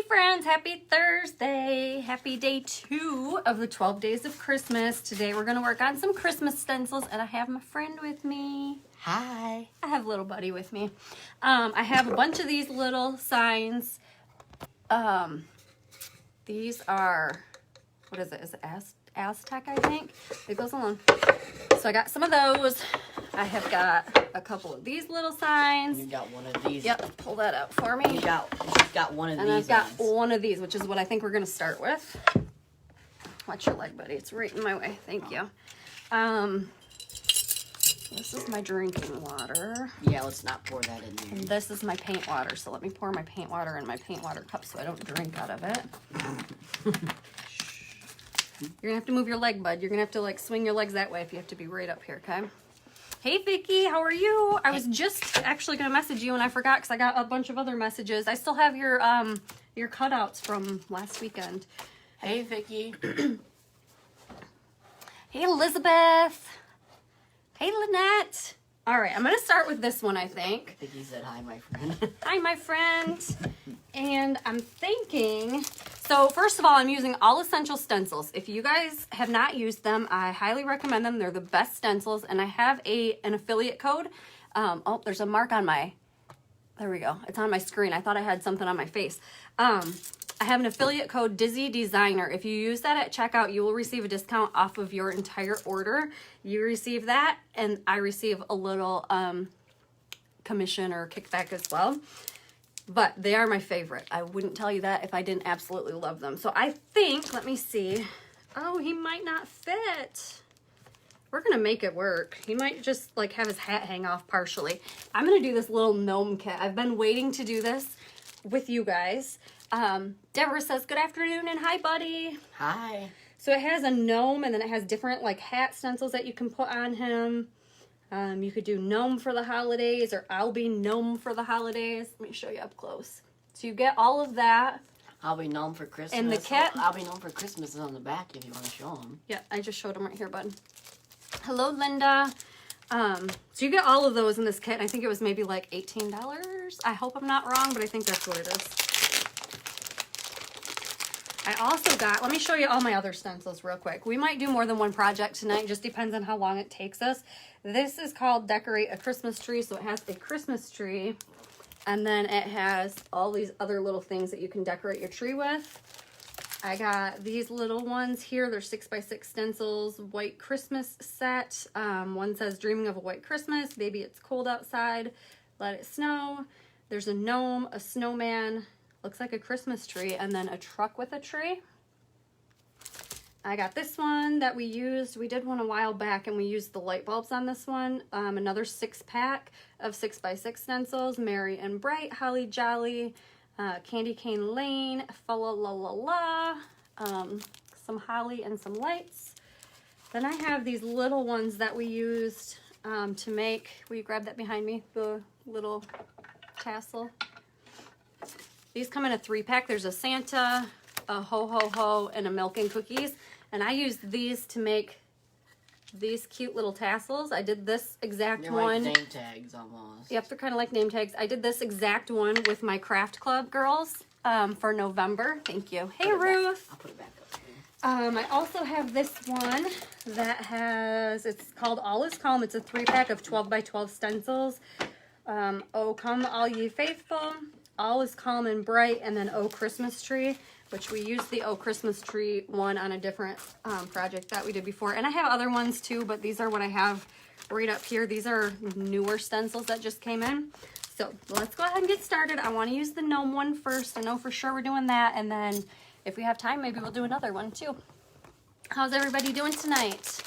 friends, happy Thursday. Happy day 2 of the 12 days of Christmas. Today we're going to work on some Christmas stencils and I have my friend with me. Hi. I have little buddy with me. I have a bunch of these little signs. These are, what is it? Is it Aztec, I think? It goes along. So I got some of those. I have got a couple of these little signs. You got one of these. Yep, pull that out for me. You've got one of and these. And I've got one of these, which is what I think we're going to start with. Watch your leg, buddy. It's right in my way. Thank you. This is my drinking water. Yeah, let's not pour that in there. And this is my paint water. So let me pour my paint water in my paint water cup so I don't drink out of it. You're going to have to move your leg, bud. You're going to have to like swing your legs that way if you have to be right up here, okay? Hey, Vicky, how are you? I was just actually going to message you and I forgot because I got a bunch of other messages. I still have your cutouts from last weekend. Hey, Vicky. Hey, Elizabeth. Hey, Lynette. All right, I'm going to start with this one, I think. Vicky said, hi, my friend. Hi, my friend. And I'm thinking, so first of all, I'm using All Essential Stencils. If you guys have not used them, I highly recommend them. They're the best stencils. And I have an affiliate code. Oh, there's a mark on my, there we go. It's on my screen. I thought I had something on my face. I have an affiliate code, Dizzy Designer. If you use that at checkout, you will receive a discount off of your entire order. You receive that, and I receive a little commission or kickback as well. But they are my favorite. I wouldn't tell you that if I didn't absolutely love them. So I think, let me see. Oh, he might not fit. We're going to make it work. He might just like have his hat hang off partially. I'm going to do this little gnome kit. I've been waiting to do this with you guys. Deborah says, good afternoon and hi, buddy. Hi. So it has a gnome and then it has different like hat stencils that you can put on him. You could do gnome for the holidays or I'll be gnome for the holidays. Let me show you up close. So you get all of that. I'll be gnome for Christmas. And the kit. I'll be gnome for Christmas is on the back if you want to show them. Yeah, I just showed them right here, bud. Hello, Linda. So you get all of those in this kit. I think it was maybe like $18. I hope I'm not wrong, but I think that's what it is. I also got, let me show you all my other stencils real quick. We might do more than one project tonight. Just depends on how long it takes us. This is called Decorate a Christmas Tree. So it has a Christmas tree. And then it has all these other little things that you can decorate your tree with. I got these little ones here. They're 6x6 stencils, white Christmas set. One says, dreaming of a white Christmas. Baby, it's cold outside. Let it snow. There's a gnome, a snowman. Looks like a Christmas tree, and then a truck with a tree. I got this one that we used. We did one a while back, and we used the light bulbs on this one. Another 6-pack of 6x6 stencils. Merry and Bright, Holly Jolly, Candy Cane Lane, Fa La La La La, some holly and some lights. Then I have these little ones that we used to make. Will you grab that behind me? The little tassel. These come in a 3-pack. There's a Santa, a Ho Ho Ho, and a Milk and Cookies. And I used these to make these cute little tassels. I did this exact they're one. Like name tags almost. Yep, they're kind of like name tags. I did this exact one with my craft club girls for November. Thank you. Hey, Ruth. I'll put it back up here. I also have this one that has, it's called All Is Calm. It's a 3-pack of 12x12 stencils. Oh, come all ye faithful. All is calm and bright, and then Oh Christmas Tree, which we used the Oh Christmas Tree one on a different project that we did before. And I have other ones too, but these are what I have right up here. These are newer stencils that just came in. So let's go ahead and get started. I want to use the gnome one first. I know for sure we're doing that, and then if we have time, maybe we'll do another one too. How's everybody doing tonight?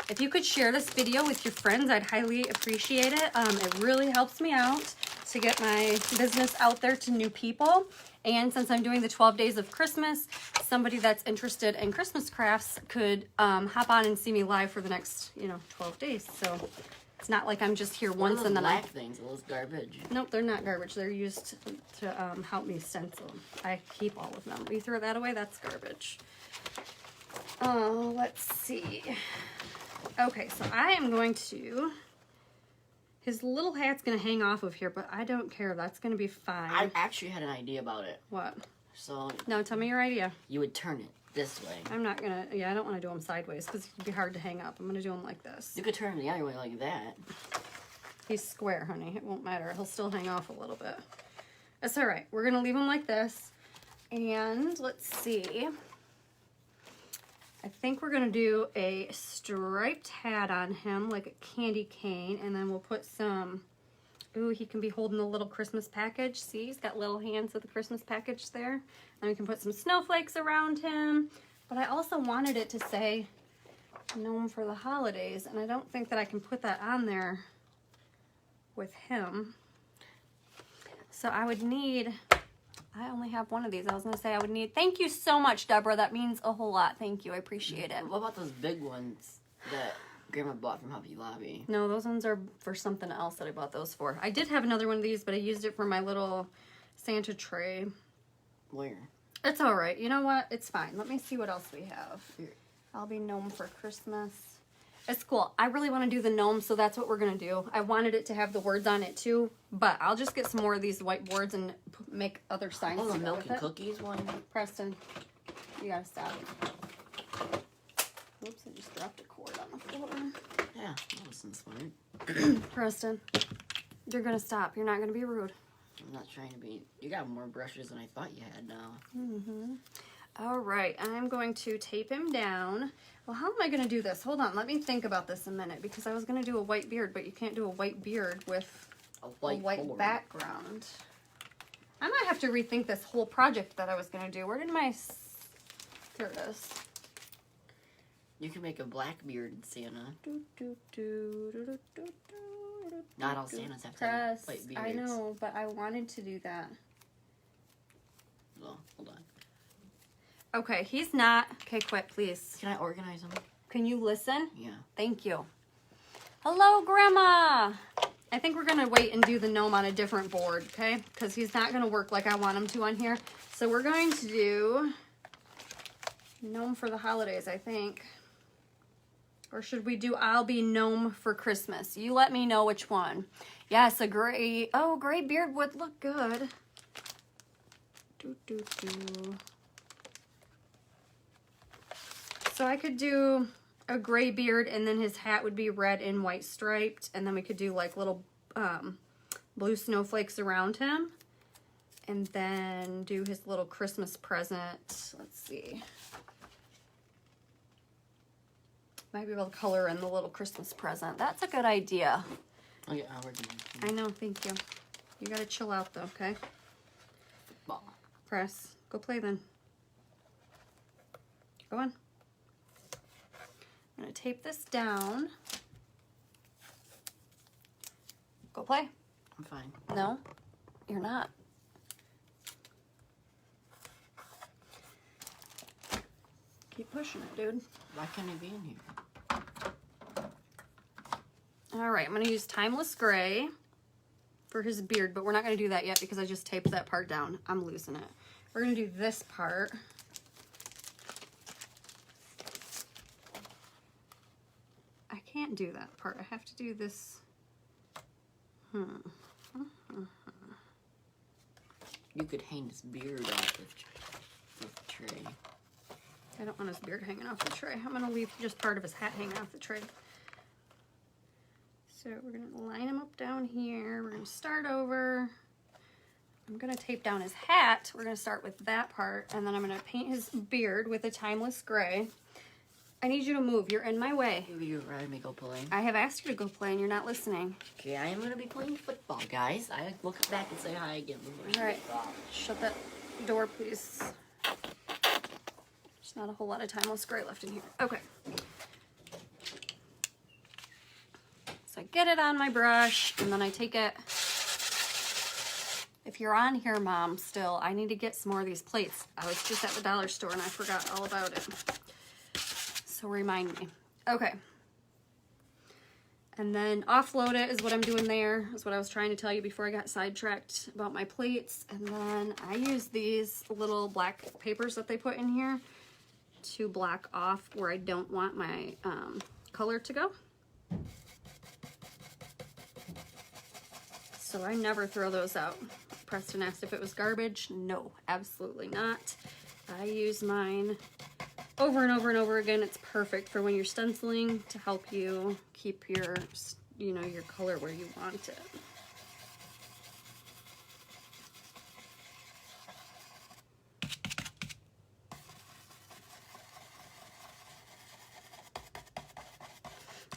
If you could share this video with your friends, I'd highly appreciate it. It really helps me out to get my business out there to new people. And since I'm doing the 12 days of Christmas, somebody that's interested in Christmas crafts could hop on and see me live for the next, 12 days. So it's not like I'm just here once and then black things, those garbage. Nope, they're not garbage. They're used to help me stencil. I keep all of them. You throw that away, that's garbage. Let's see. Okay, so I am going to His little hat's going to hang off of here, but I don't care. That's going to be fine. I actually had an idea about it. What? So No, tell me your idea. you would turn it this way. I'm not going to, yeah, I don't want to do them sideways because it'd be hard to hang up. I'm going to do them like this. You could turn it the other way like that. He's square, honey. It won't matter. He'll still hang off a little bit. That's all right. We're going to leave him like this. And let's see. I think we're going to do a striped hat on him, like a candy cane. And then we'll put some, ooh, he can be holding a little Christmas package. See, he's got little hands with the Christmas package there. And we can put some snowflakes around him. But I also wanted it to say gnome for the holidays. And I don't think that I can put that on there with him. So I would need, I only have one of these. I was going to say I would need, thank you so much, Deborah. That means a whole lot. Thank you. I appreciate it. What about those big ones that Grandma bought from Hobby Lobby? No, those ones are for something else that I bought those for. I did have another one of these, but I used it for my little Santa tray. Where? It's all right. You know what? It's fine. Let me see what else we have. Here. I'll be gnome for Christmas. It's cool. I really want to do the gnome, so that's what we're going to do. I wanted it to have the words on it too, but I'll just get some more of these whiteboards and make other signs. Oh, the to go milk with and it. cookies one? Preston, you gotta stop. Oops, I just dropped a cord on the floor. Yeah, that wasn't smart. Preston, you're gonna stop. You're not gonna be rude. I'm not trying to be. You got more brushes than I thought you had now. Mm-hmm. All right, I'm going to tape him down. Well, how am I gonna do this? Hold on, let me think about this a minute because I was gonna do a white beard, but you can't do a white beard with A white board. background. I might have to rethink this whole project that I was gonna do. Where did my, here it is. You can make a black bearded Santa. Not Not all Santas have to have Press. white beards. I know, but I wanted to do that. Well, hold on. Okay, he's not. Okay, quit, please. Can I organize them? Can you listen? Yeah. Thank you. Hello, Grandma. I think we're going to wait and do the gnome on a different board, okay? Because he's not going to work like I want him to on here. So we're going to do gnome for the holidays, I think. Or should we do I'll be gnome for Christmas? You let me know which one. Yes, a gray. Oh, gray beard would look good. So I could do a gray beard and then his hat would be red and white striped. And then we could do like little blue snowflakes around him. And then do his little Christmas present. Let's see. Might be able to color in the little Christmas present. That's a good idea. Oh, yeah, I'll organize them. I know, thank you. You gotta chill out though, okay? Well, Press. Go play then. Go on. I'm gonna tape this down. Go play. I'm fine. No, you're not. Keep pushing it, dude. Why can't I be in here? All right, I'm gonna use Timeless Gray for his beard, but we're not gonna do that yet because I just taped that part down. I'm losing it. We're gonna do this part. I can't do that part. I have to do this. You could hang his beard off the tray. I don't want his beard hanging off the tray. I'm gonna leave just part of his hat hanging off the tray. So we're gonna line him up down here. We're gonna start over. I'm gonna tape down his hat. We're gonna start with that part, and then I'm gonna paint his beard with a Timeless Gray. I need you to move. You're in my way. You'd rather me go play? I have asked you to go play, and you're not listening. Okay, I am going to be playing football, guys. I will come back and say hi again. All right. Shut that door, please. There's not a whole lot of Timeless Gray left in here. Okay. So I get it on my brush, and then I take it. If you're on here, Mom, still, I need to get some more of these plates. I was just at the dollar store, and I forgot all about it. So remind me. Okay. And then offload it is what I'm doing there. Is what I was trying to tell you before I got sidetracked about my plates. And then I use these little black papers that they put in here to block off where I don't want my color to go. So I never throw those out. Preston asked if it was garbage. No, absolutely not. I use mine over and over and over again. It's perfect for when you're stenciling to help you keep your, you know, your color where you want it.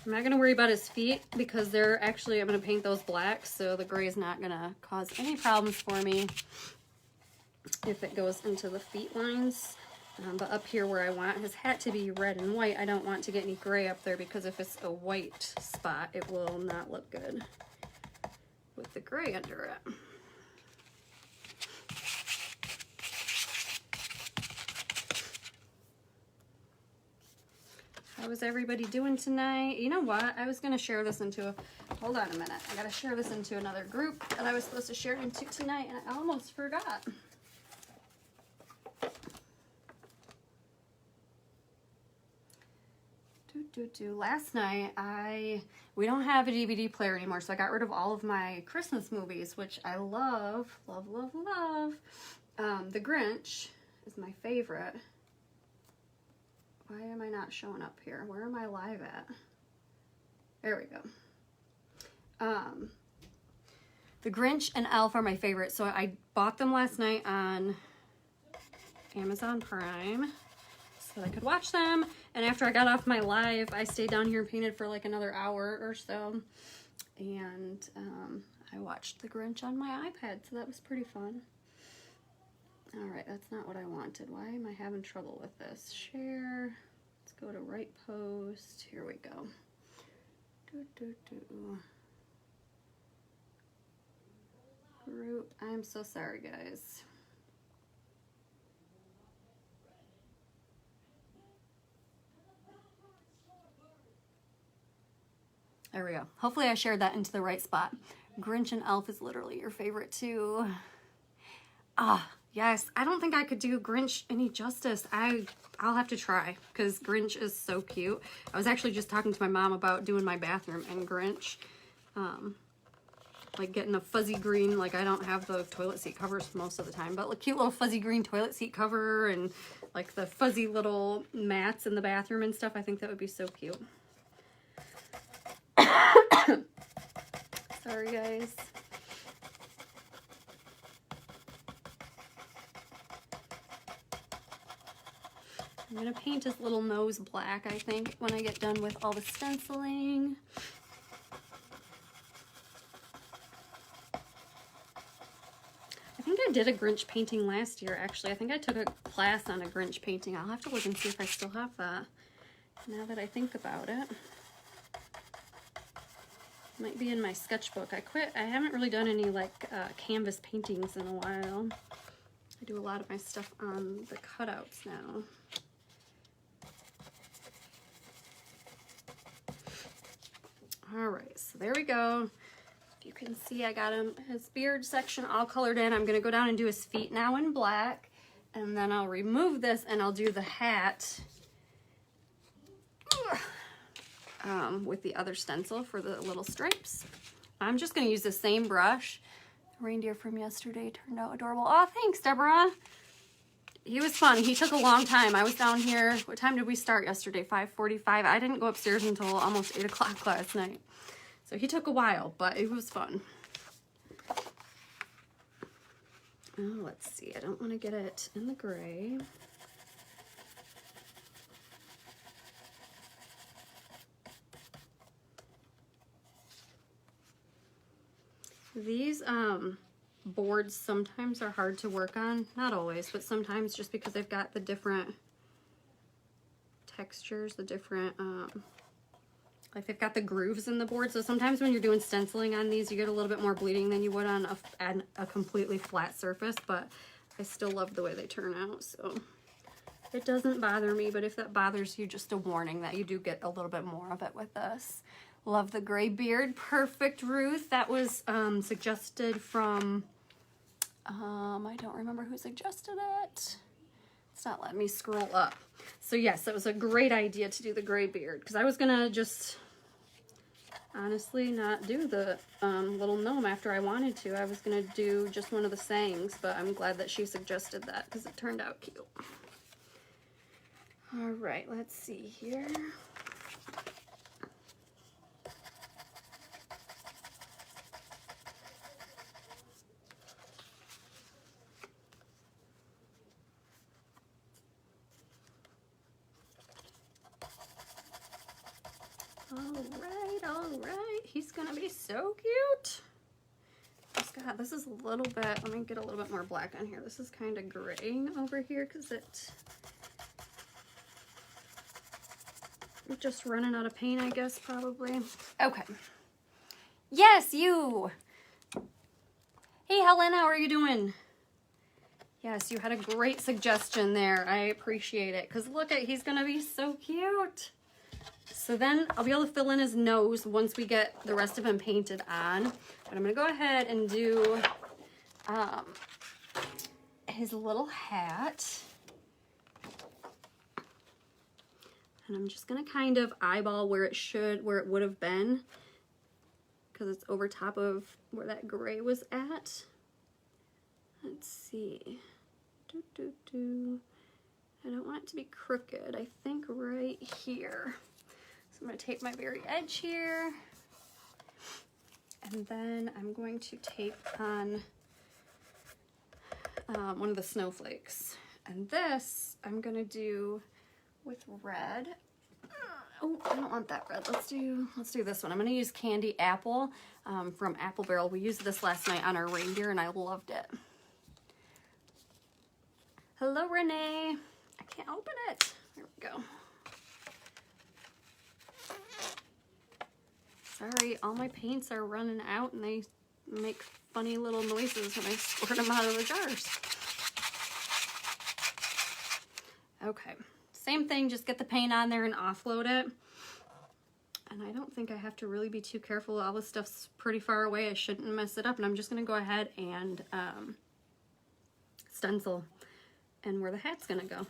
I'm not going to worry about his feet because they're actually, I'm going to paint those black, so the gray is not going to cause any problems for me if it goes into the feet lines. But up here where I want his hat to be red and white, I don't want to get any gray up there because if it's a white spot, it will not look good with the gray under it. How is everybody doing tonight? You know what? I was going to share this into a... Hold on a minute. I got to share this into another group that I was supposed to share it into tonight, and I almost forgot. Last night, we don't have a DVD player anymore, so I got rid of all of my Christmas movies, which I love, love, love, love. The Grinch is my favorite. Why am I not showing up here? Where am I live at? There we go. The Grinch and Elf are my favorite, so I bought them last night on Amazon Prime so that I could watch them. And after I got off my live, I stayed down here and painted for like another hour or so. And I watched The Grinch on my iPad, so that was pretty fun. All right, that's not what I wanted. Why am I having trouble with this? Share. Let's go to right post. Here we go. Group. I'm so sorry, guys. There we go. Hopefully I shared that into the right spot. Grinch and Elf is literally your favorite too. Ah, yes. I don't think I could do Grinch any justice. I'll have to try because Grinch is so cute. I was actually just talking to my mom about doing my bathroom in Grinch. Like getting a fuzzy green, like I don't have the toilet seat covers most of the time, but a cute little fuzzy green toilet seat cover and like the fuzzy little mats in the bathroom and stuff. I think that would be so cute. Sorry, guys. I'm going to paint his little nose black, I think, when I get done with all the stenciling. I think I did a Grinch painting last year, actually. I think I took a class on a Grinch painting. I'll have to look and see if I still have that, now that I think about it. Might be in my sketchbook. I haven't really done any like canvas paintings in a while. I do a lot of my stuff on the cutouts now. All right, so there we go. If you can see, I got his beard section all colored in. I'm gonna go down and do his feet now in black, and then I'll remove this and I'll do the hat with the other stencil for the little stripes. I'm just gonna use the same brush. The reindeer from yesterday turned out adorable. Oh, thanks, Deborah. He was fun. He took a long time. I was down here. What time did we start yesterday? 5:45. I didn't go upstairs until almost 8 o'clock last night. So he took a while, but it was fun. Oh, let's see. I don't want to get it in the gray. These boards sometimes are hard to work on. Not always, but sometimes, just because they've got the different textures, the different, like they've got the grooves in the board. So sometimes when you're doing stenciling on these, you get a little bit more bleeding than you would on a completely flat surface, but I still love the way they turn out. So it doesn't bother me, but if that bothers you, just a warning that you do get a little bit more of it with this. Love the gray beard. Perfect, Ruth. That was suggested from, I don't remember who suggested it. It's not letting me scroll up. So yes, it was a great idea to do the gray beard, because I was going to just honestly not do the little gnome after I wanted to. I was gonna do just one of the sayings, but I'm glad that she suggested that because it turned out cute. All right, let's see here. All right. He's gonna be so cute. This is a little bit, let me get a little bit more black on here. This is kind of graying over here because I'm just running out of paint, I guess, probably. Okay. Yes, you. Hey, Helen, how are you doing? Yes, you had a great suggestion there. I appreciate it because look at, he's gonna be so cute. So then I'll be able to fill in his nose once we get the rest of him painted on. But I'm gonna go ahead and do his little hat. And I'm just gonna kind of eyeball where it would have been because it's over top of where that gray was at. Let's see. I don't want it to be crooked. I think right here. So I'm going to take my very edge here, and then I'm going to tape on one of the snowflakes. And this I'm going to do with red. Oh, I don't want that red. Let's do this one. I'm going to use Candy Apple from Apple Barrel. We used this last night on our reindeer, and I loved it. Hello, Renee. I can't open it. There we go. Sorry, all my paints are running out and they make funny little noises when I squirt them out of the jars. Okay, same thing, just get the paint on there and offload it. And I don't think I have to really be too careful. All this stuff's pretty far away. I shouldn't mess it up. And I'm just gonna go ahead and stencil and where the hat's gonna go.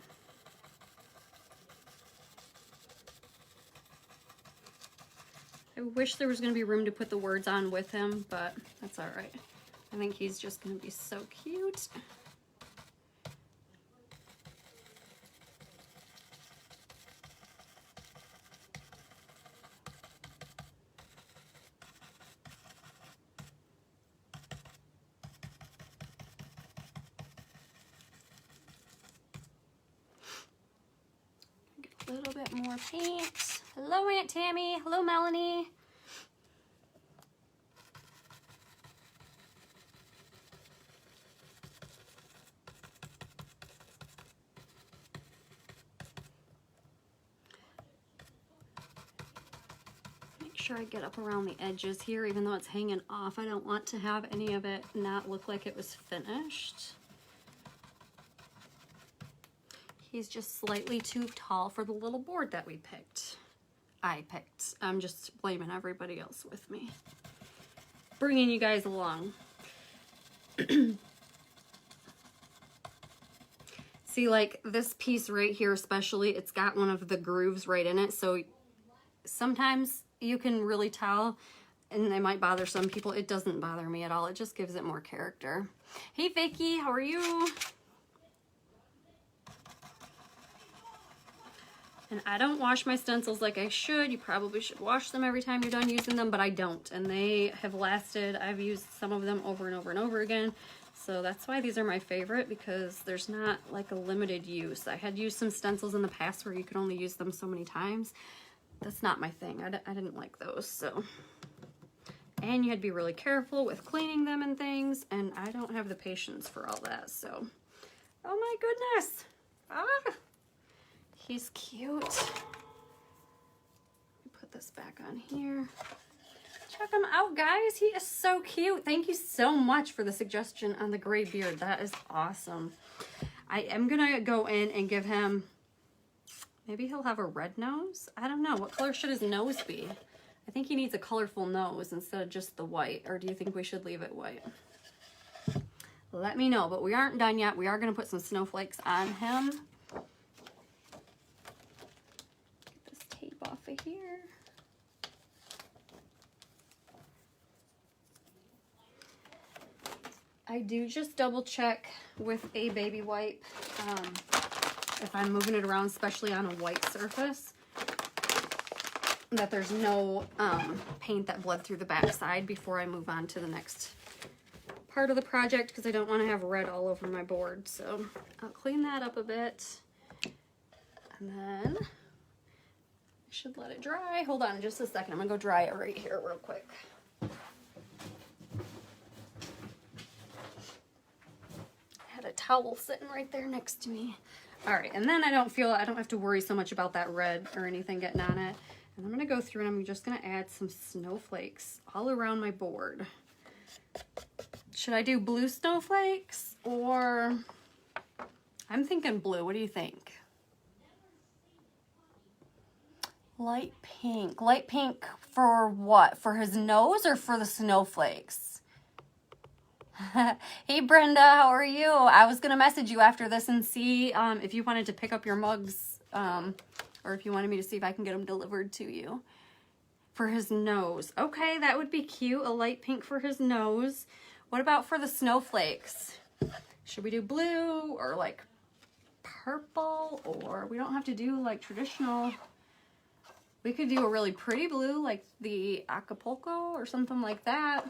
I wish there was going to be room to put the words on with him, but that's all right. I think he's just going to be so cute. Get a little bit more paint. Hello, Aunt Tammy. Hello, Melanie. Make sure I get up around the edges here, even though it's hanging off. I don't want to have any of it not look like it was finished. He's just slightly too tall for the little board that we picked. I picked. I'm just blaming everybody else with me. Bringing you guys along. See, like this piece right here especially, it's got one of the grooves right in it. So sometimes you can really tell, and it might bother some people. It doesn't bother me at all. It just gives it more character. Hey, Vicky, how are you? And I don't wash my stencils like I should. You probably should wash them every time you're done using them, but I don't. And they have lasted. I've used some of them over and over and over again. So that's why these are my favorite, because there's not like a limited use. I had used some stencils in the past where you could only use them so many times. That's not my thing. I didn't like those. So, and you had to be really careful with cleaning them and things. And I don't have the patience for all that. So, oh my goodness. Ah. He's cute. Let me put this back on here. Check him out, guys. He is so cute. Thank you so much for the suggestion on the gray beard. That is awesome. I am going to go in and give him, maybe he'll have a red nose. I don't know. What color should his nose be? I think he needs a colorful nose instead of just the white. Or do you think we should leave it white? Let me know. But we aren't done yet. We are going to put some snowflakes on him. Off of here. I do just double check with a baby wipe if I'm moving it around, especially on a white surface, that there's no paint that bled through the back side before I move on to the next part of the project, because I don't want to have red all over my board. So I'll clean that up a bit, and then I should let it dry. Hold on just a second. I'm gonna go dry it right here real quick. Had a towel sitting right there next to me. All right, and then I don't have to worry so much about that red or anything getting on it. And I'm gonna go through and I'm just gonna add some snowflakes all around my board. Should I do blue snowflakes, or I'm thinking blue? What do you think? Light pink. Light pink for what? For his nose or for the snowflakes? Hey Brenda, how are you? I was gonna message you after this and see if you wanted to pick up your mugs, or if you wanted me to see if I can get them delivered to you. For his nose. Okay, that would be cute. A light pink for his nose. What about for the snowflakes? Should we do blue or like purple? Or we don't have to do like traditional. We could do a really pretty blue like the Acapulco or something like that.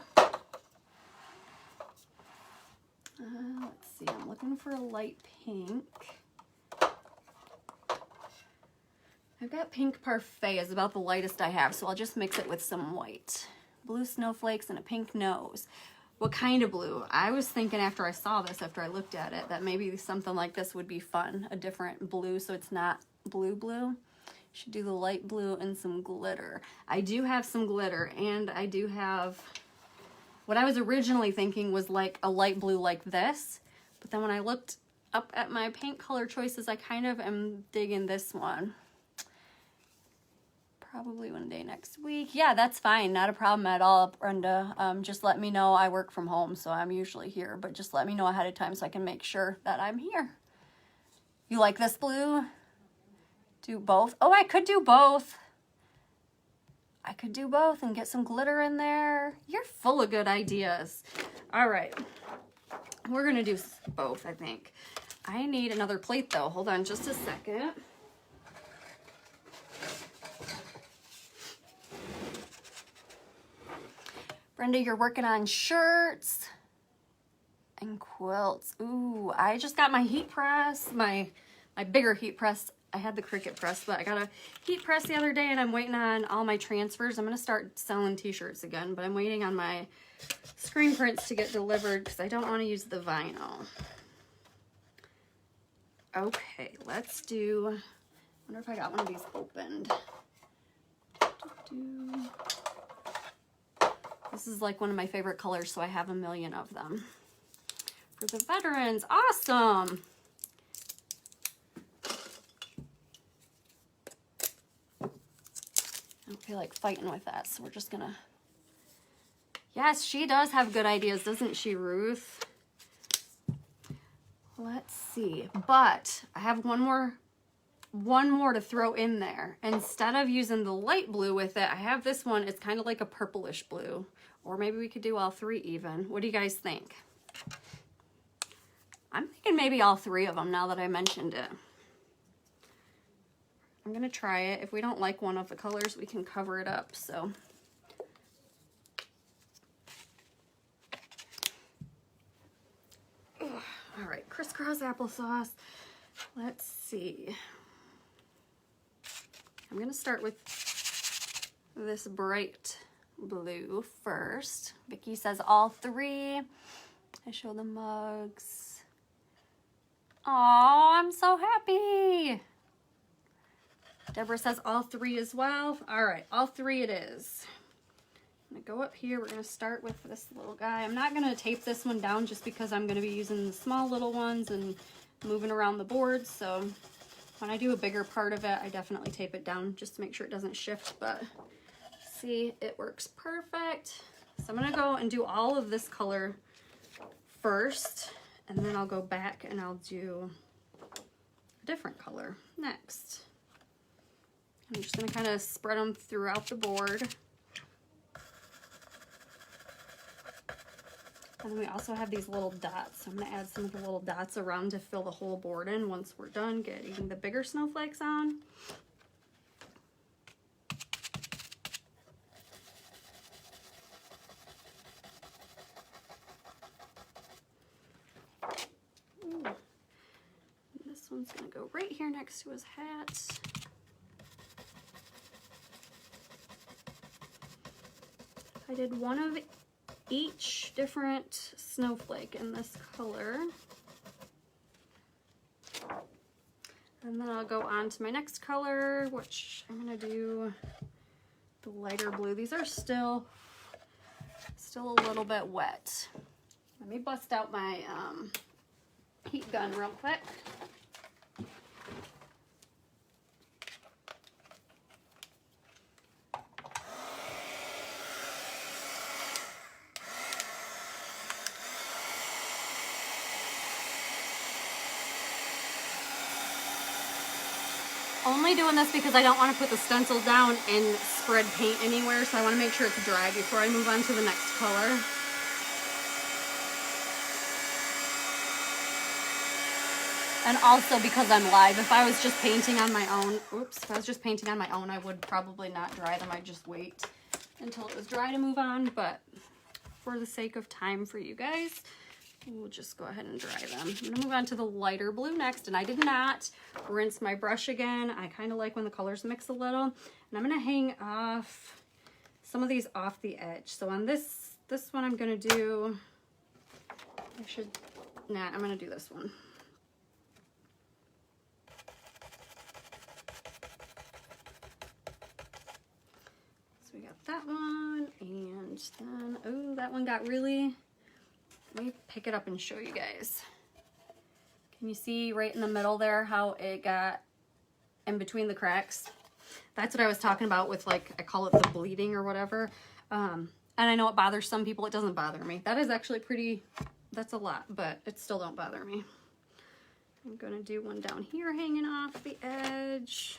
Let's see, I'm looking for a light pink. I've got pink parfait is about the lightest I have, so I'll just mix it with some white. Blue snowflakes and a pink nose. What kind of blue? I was thinking after I saw this, after I looked at it, that maybe something like this would be fun. A different blue, so it's not blue. Should do the light blue and some glitter. I do have some glitter, and I do have... What I was originally thinking was like a light blue like this, but then when I looked up at my paint color choices, I kind of am digging this one. Probably one day next week. Yeah, that's fine. Not a problem at all, Brenda. Just let me know. I work from home, so I'm usually here, but just let me know ahead of time so I can make sure that I'm here. You like this blue? Do both? Oh, I could do both. I could do both and get some glitter in there. You're full of good ideas. All right. We're going to do both, I think. I need another plate, though. Hold on just a second. Brenda, you're working on shirts and quilts. Ooh, I just got my heat press, my bigger heat press. I had the Cricut press, but I got a heat press the other day, and I'm waiting on all my transfers. I'm going to start selling t-shirts again, but I'm waiting on my screen prints to get delivered because I don't want to use the vinyl. Okay, let's do... I wonder if I got one of these opened. This is like one of my favorite colors, so I have a million of them. For the veterans, awesome! I don't feel like fighting with that, so we're just gonna... Yes, she does have good ideas, doesn't she, Ruth? Let's see. But I have one more to throw in there. Instead of using the light blue with it, I have this one. It's kind of like a purplish blue. Or maybe we could do all three even. What do you guys think? I'm thinking maybe all three of them now that I mentioned it. I'm going to try it. If we don't like one of the colors, we can cover it up. So, all right, crisscross applesauce. Let's see. I'm going to start with this bright blue first. Vicki says all three. I show the mugs. Aw, I'm so happy. Deborah says all three as well. All right, all three it is. I'm gonna go up here. We're gonna start with this little guy. I'm not gonna tape this one down just because I'm gonna be using the small little ones and moving around the board. So when I do a bigger part of it, I definitely tape it down just to make sure it doesn't shift. But see, it works perfect. So I'm gonna go and do all of this color first, and then I'll go back and I'll do a different color next. I'm just gonna kind of spread them throughout the board. And then we also have these little dots. So I'm going to add some of the little dots around to fill the whole board in once we're done getting the bigger snowflakes on. Ooh. This one's going to go right here next to his hat. I did one of each different snowflake in this color. And then I'll go on to my next color, which I'm gonna do the lighter blue. These are still a little bit wet. Let me bust out my heat gun real quick. Only doing this because I don't want to put the stencil down and spread paint anywhere, so I want to make sure it's dry before I move on to the next color. And also because I'm live, if I was just painting on my own, I would probably not dry them. I'd just wait until it was dry to move on, but for the sake of time for you guys, we'll just go ahead and dry them. I'm gonna move on to the lighter blue next, and I did not rinse my brush again. I kind of like when the colors mix a little. And I'm gonna hang off some of these off the edge. So on this one I'm gonna do, I'm gonna do this one. So we got that one, and then, oh, that one got really, let me pick it up and show you guys. Can you see right in the middle there how it got in between the cracks? That's what I was talking about with, like, I call it the bleeding or whatever. And I know it bothers some people. It doesn't bother me. That is actually pretty, that's a lot, but it still don't bother me. I'm going to do one down here hanging off the edge.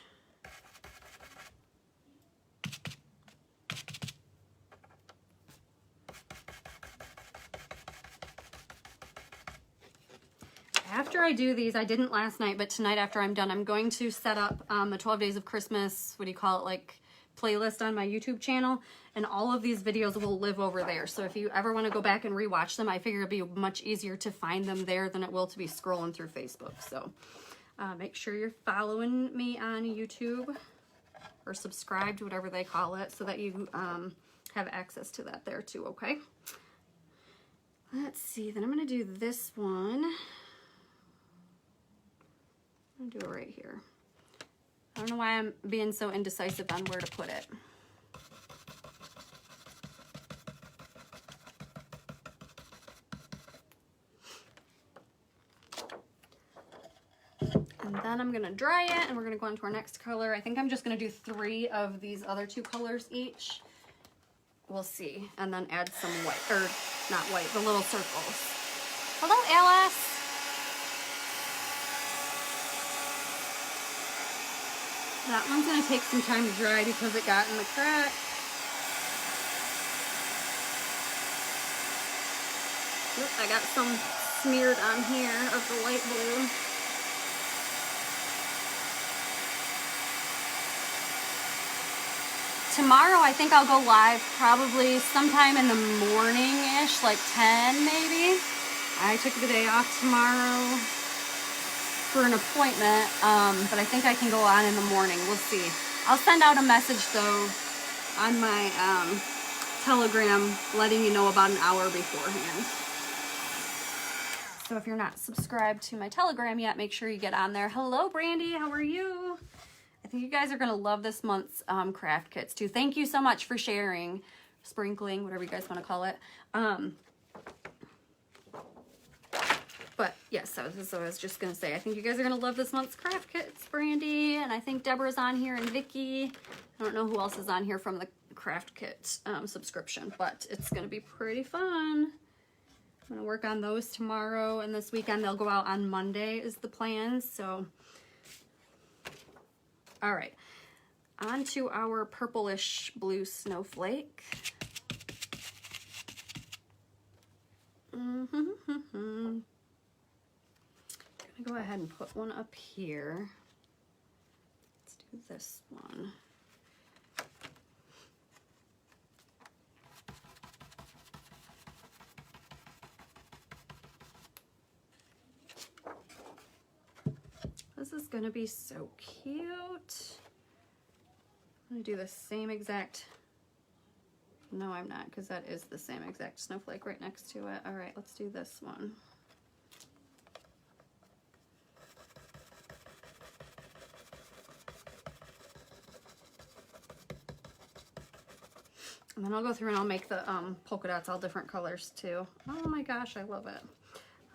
After I do these, I didn't last night, but tonight after I'm done, I'm going to set up a 12 Days of Christmas, what do you call it, like playlist on my YouTube channel, and all of these videos will live over there. So if you ever want to go back and rewatch them, I figure it'll be much easier to find them there than it will to be scrolling through Facebook. So make sure you're following me on YouTube or subscribed, whatever they call it, so that you have access to that there too, okay? Let's see, then I'm going to do this one. I'll do it right here. I don't know why I'm being so indecisive on where to put it. And then I'm gonna dry it, and we're gonna go on to our next color. I think I'm just gonna do 3 of these other 2 colors each. We'll see. And then add some white, or not white, the little circles. Hello, Alice. That one's going to take some time to dry because it got in the crack. Oops, I got some smeared on here of the light blue. Tomorrow I think I'll go live probably sometime in the morning-ish, like 10 maybe. I took the day off tomorrow for an appointment, but I think I can go on in the morning. We'll see. I'll send out a message though on my Telegram letting you know about an hour beforehand. So if you're not subscribed to my Telegram yet, make sure you get on there. Hello, Brandy. How are you? I think you guys are going to love this month's craft kits too. Thank you so much for sharing, sprinkling, whatever you guys want to call it. But yes, so I was just going to say, I think you guys are going to love this month's craft kits, Brandy. And I think Deborah's on here and Vicky. I don't know who else is on here from the craft kit subscription, but it's going to be pretty fun. I'm going to work on those tomorrow, and this weekend they'll go out on Monday is the plan. So, all right, on to our purplish blue snowflake. I'm gonna go ahead and put one up here. Let's do this one. This is gonna be so cute. I'm gonna do the same exact, no I'm not, because that is the same exact snowflake right next to it. All right, let's do this one. And then I'll go through and I'll make the polka dots all different colors too. Oh my gosh, I love it.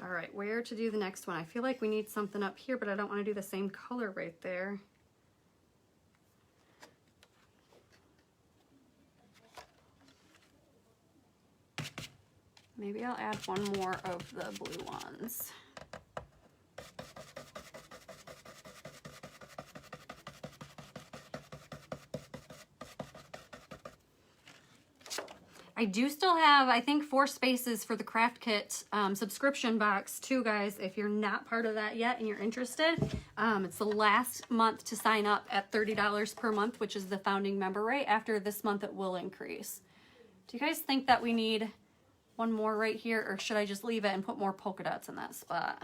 All right, where to do the next one? I feel like we need something up here, but I don't want to do the same color right there. Maybe I'll add one more of the blue ones. I do still have, I think, 4 spaces for the craft kit subscription box too, guys. If you're not part of that yet and you're interested, it's the last month to sign up at $30 per month, which is the founding member rate. After this month, it will increase. Do you guys think that we need one more right here, or should I just leave it and put more polka dots in that spot?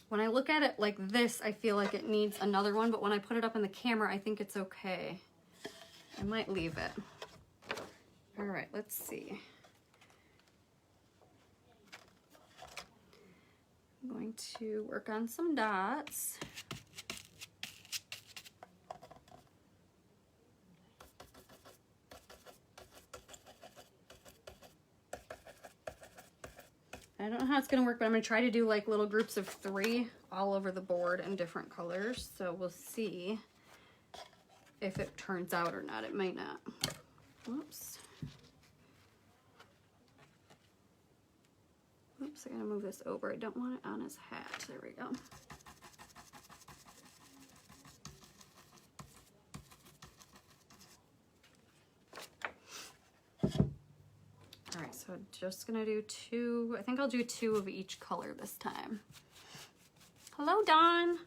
When I look at it like this, I feel like it needs another one, but when I put it up in the camera, I think it's okay. I might leave it. All right, let's see. I'm going to work on some dots. I don't know how it's going to work, but I'm going to try to do like little groups of 3 all over the board in different colors. So we'll see if it turns out or not. It might not. Whoops. Oops, I gotta move this over. I don't want it on his hat. There we go. All right, so I'm just gonna do 2. I think I'll do 2 of each color this time. Hello, Dawn.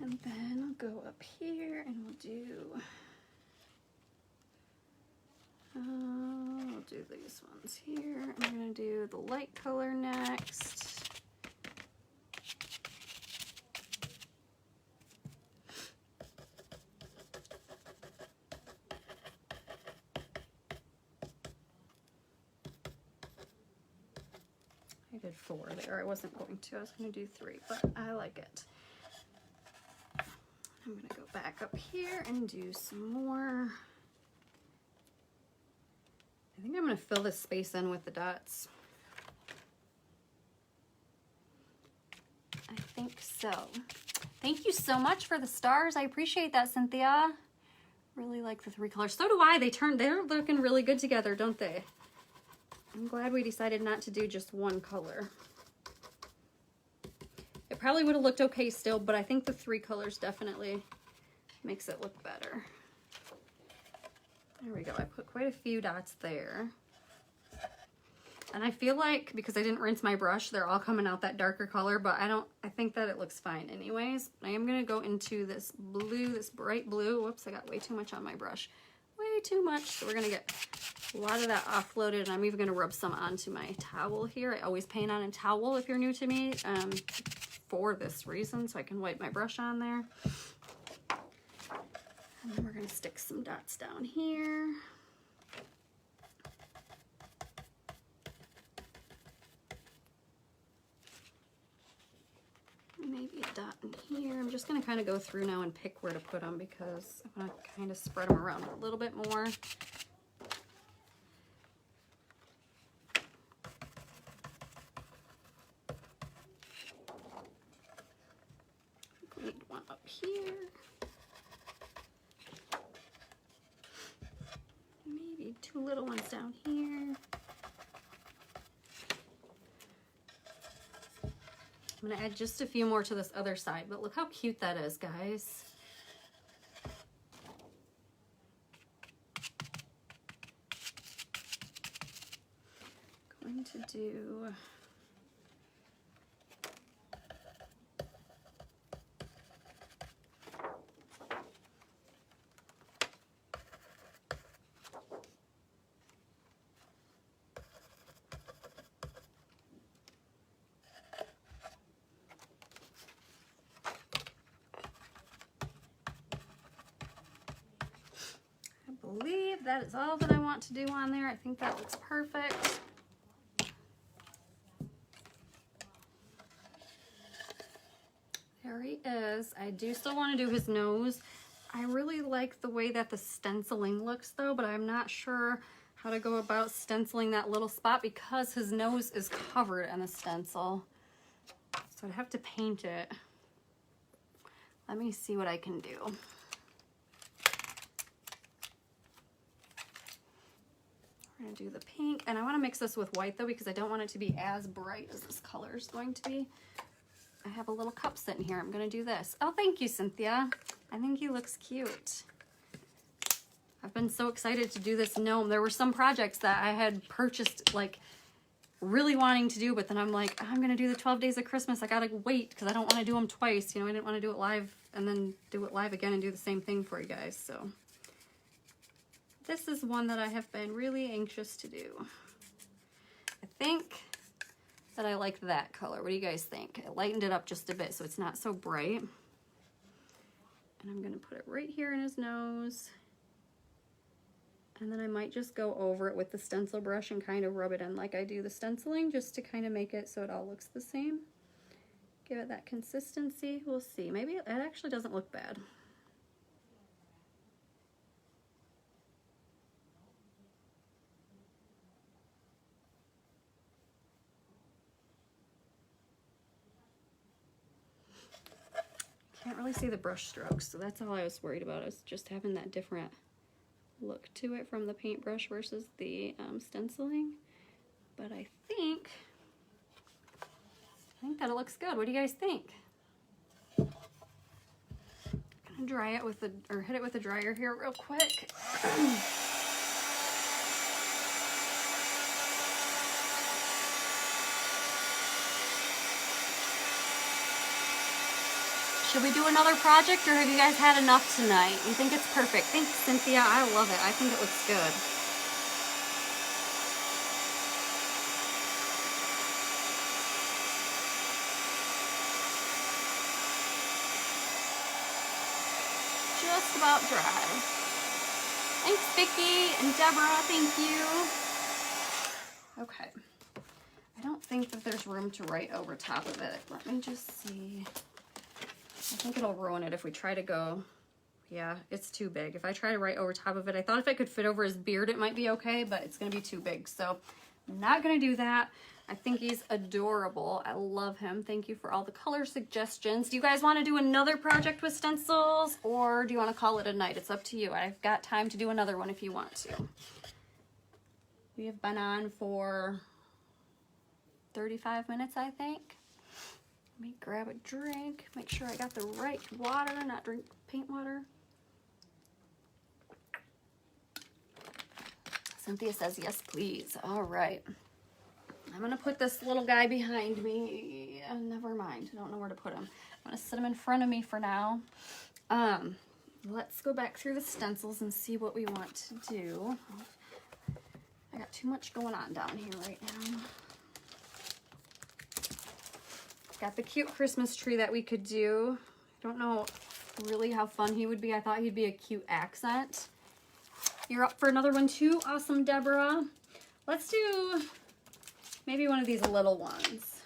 And then I'll go up here and we'll do these ones here. I'm gonna do the light color next. I did 4 there. I wasn't going to. I was going to do 3, but I like it. I'm going to go back up here and do some more. I think I'm going to fill this space in with the dots. I think so. Thank you so much for the stars. I appreciate that, Cynthia. Really like the 3 colors. So do I. They're looking really good together, don't they? I'm glad we decided not to do just one color. It probably would have looked okay still, but I think the 3 colors definitely makes it look better. There we go. I put quite a few dots there. And I feel like, because I didn't rinse my brush, they're all coming out that darker color, but I think that it looks fine anyways. I am going to go into this blue, this bright blue. Whoops, I got way too much on my brush. Way too much. So we're going to get a lot of that offloaded, and I'm even going to rub some onto my towel here. I always paint on a towel if you're new to me, for this reason, so I can wipe my brush on there. And then we're going to stick some dots down here. Maybe a dot in here. I'm just going to kind of go through now and pick where to put them because I want to kind of spread them around a little bit more. Need one up here. Maybe 2 little ones down here. I'm going to add just a few more to this other side, but look how cute that is, guys. I'm going to do... I believe that is all that I want to do on there. I think that looks perfect. There he is. I do still want to do his nose. I really like the way that the stenciling looks though, but I'm not sure how to go about stenciling that little spot because his nose is covered in a stencil. So I'd have to paint it. Let me see what I can do. We're gonna do the pink, and I want to mix this with white though because I don't want it to be as bright as this color is going to be. I have a little cup sitting here. I'm gonna do this. Oh, thank you, Cynthia. I think he looks cute. I've been so excited to do this gnome. There were some projects that I had purchased, like, really wanting to do, but then I'm like, I'm gonna do the 12 days of Christmas. I gotta wait because I don't want to do them twice. You know, I didn't want to do it live and then do it live again and do the same thing for you guys. So this is one that I have been really anxious to do. I think that I like that color. What do you guys think? I lightened it up just a bit so it's not so bright. And I'm gonna put it right here in his nose. And then I might just go over it with the stencil brush and kind of rub it in like I do the stenciling, just to kind of make it so it all looks the same. Give it that consistency. We'll see. Maybe it actually doesn't look bad. Can't really see the brush strokes, so that's all I was worried about, is just having that different look to it from the paintbrush versus the stenciling. But I think that it looks good. What do you guys think? I'm gonna dry it with the, or hit it with the dryer here real quick. Should we do another project, or have you guys had enough tonight? You think it's perfect? Thanks, Cynthia. I love it. I think it looks good. Just about dry. Thanks, Vicki and Deborah. Thank you. Okay. I don't think that there's room to write over top of it. Let me just see. I think it'll ruin it if we try to go, yeah, it's too big. If I try to write over top of it, I thought if it could fit over his beard, it might be okay, but it's gonna be too big. So I'm not gonna do that. I think he's adorable. I love him. Thank you for all the color suggestions. Do you guys wanna do another project with stencils, or do you wanna call it a night? It's up to you. I've got time to do another one if you want to. We have been on for 35 minutes, I think. Let me grab a drink, make sure I got the right water, not drink paint water. Cynthia says, yes, please. All right. I'm going to put this little guy behind me. Never mind. I don't know where to put him. I'm going to sit him in front of me for now. Let's go back through the stencils and see what we want to do. I got too much going on down here right now. Got the cute Christmas tree that we could do. I don't know really how fun he would be. I thought he'd be a cute accent. You're up for another one too? Awesome, Deborah. Let's do maybe one of these little ones.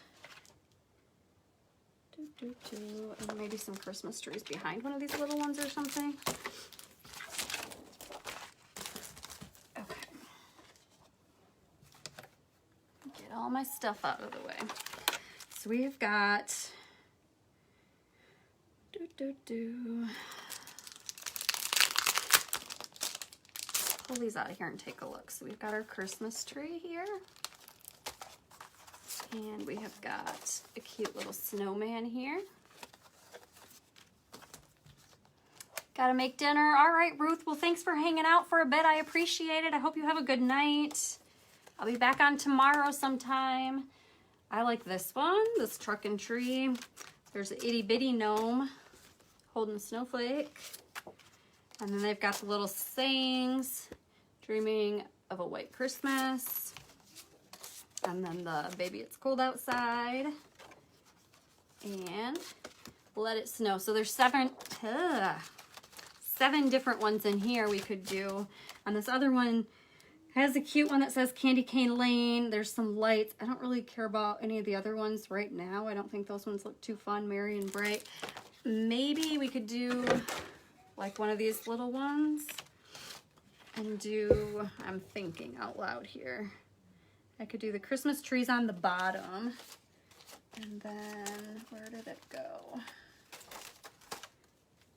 And maybe some Christmas trees behind one of these little ones or something. Okay. Get all my stuff out of the way. So we've got pull these out of here and take a look. So we've got our Christmas tree here, and we have got a cute little snowman here. Gotta make dinner. All right, Ruth. Well, thanks for hanging out for a bit. I appreciate it. I hope you have a good night. I'll be back on tomorrow sometime. I like this one, this truck and tree. There's an itty bitty gnome holding a snowflake. And then they've got the little sayings, dreaming of a white Christmas. And then the baby it's cold outside. And let it snow. So there's seven different ones in here we could do. And this other one has a cute one that says Candy Cane Lane. There's some lights. I don't really care about any of the other ones right now. I don't think those ones look too fun, merry and bright. Maybe we could do like one of these little ones and do, I'm thinking out loud here. I could do the Christmas trees on the bottom. And then, where did it go?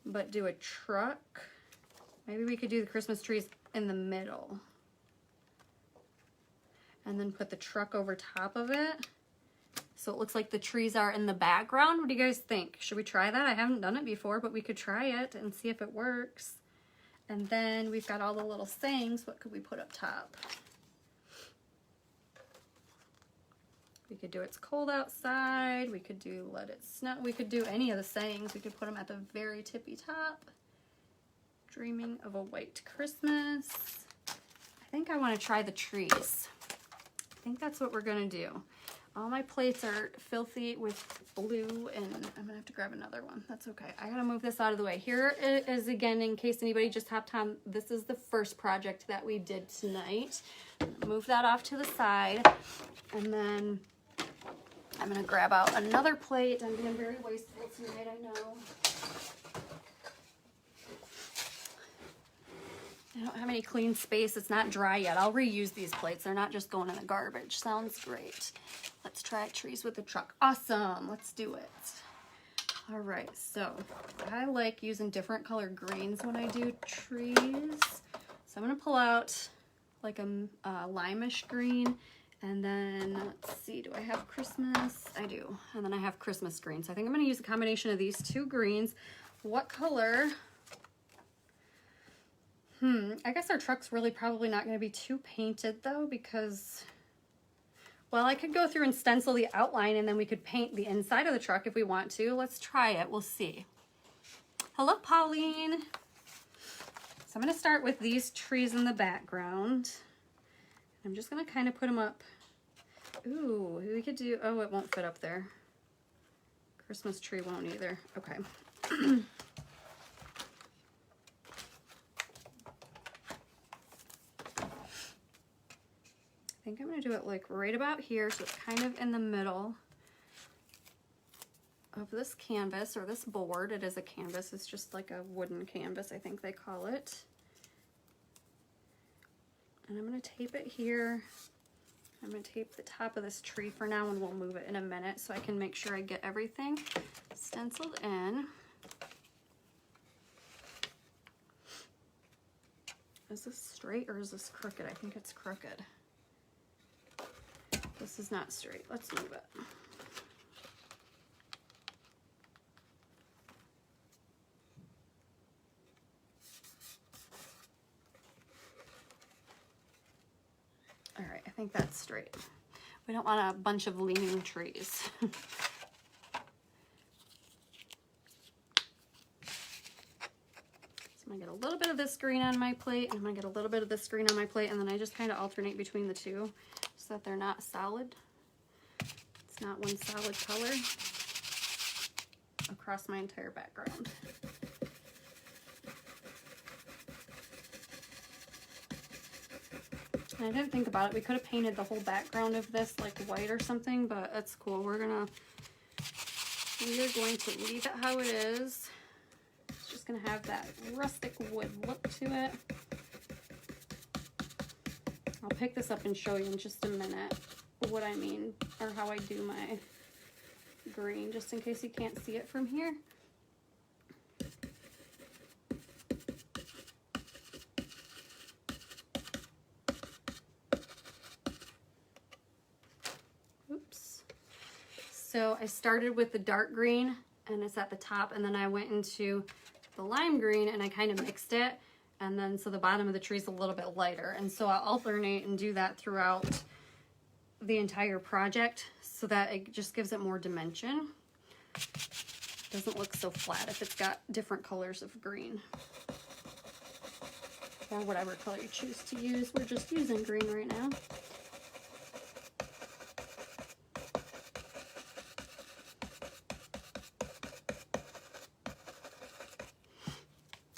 But do a truck. Maybe we could do the Christmas trees in the middle. And then put the truck over top of it. So it looks like the trees are in the background. What do you guys think? Should we try that? I haven't done it before, but we could try it and see if it works. And then we've got all the little sayings. What could we put up top? We could do It's Cold Outside. We could do Let It Snow. We could do any of the sayings. We could put them at the very tippy top. Dreaming of a White Christmas. I think I want to try the trees. I think that's what we're going to do. All my plates are filthy with blue, and I'm going to have to grab another one. That's okay. I got to move this out of the way. Here it is again, in case anybody just hopped on. This is the first project that we did tonight. Move that off to the side, and then I'm going to grab out another plate. I'm being very wasteful tonight, I know. I don't have any clean space. It's not dry yet. I'll reuse these plates. They're not just going in the garbage. Sounds great. Let's try trees with the truck. Awesome. Let's do it. All right. So I like using different color greens when I do trees. So I'm going to pull out like a limeish green. And then, let's see, do I have Christmas? I do. And then I have Christmas green. So I think I'm going to use a combination of these two greens. What color? I guess our truck's really probably not going to be too painted, though, because, well, I could go through and stencil the outline, and then we could paint the inside of the truck if we want to. Let's try it. We'll see. Hello, Pauline. So I'm going to start with these trees in the background. I'm just going to kind of put them up. Ooh, we could do, oh, it won't fit up there. Christmas tree won't either. Okay. I think I'm going to do it like right about here, so it's kind of in the middle of this canvas or this board. It is a canvas. It's just like a wooden canvas, I think they call it. And I'm going to tape it here. I'm going to tape the top of this tree for now, and we'll move it in a minute so I can make sure I get everything stenciled in. Is this straight or is this crooked? I think it's crooked. This is not straight. Let's move it. All right, I think that's straight. We don't want a bunch of leaning trees. So I'm gonna get a little bit of this green on my plate, and I'm gonna get a little bit of this green on my plate, and then I just kind of alternate between the two so that they're not solid. It's not one solid color across my entire background. And I didn't think about it. We could have painted the whole background of this like white or something, but that's cool. We are going to leave it how it is. It's just going to have that rustic wood look to it. I'll pick this up and show you in just a minute what I mean, or how I do my green, just in case you can't see it from here. Oops. So I started with the dark green, and it's at the top, and then I went into the lime green, and I kind of mixed it. And then, so the bottom of the tree is a little bit lighter. And so I'll alternate and do that throughout the entire project so that it just gives it more dimension. Doesn't look so flat if it's got different colors of green. Or whatever color you choose to use. We're just using green right now.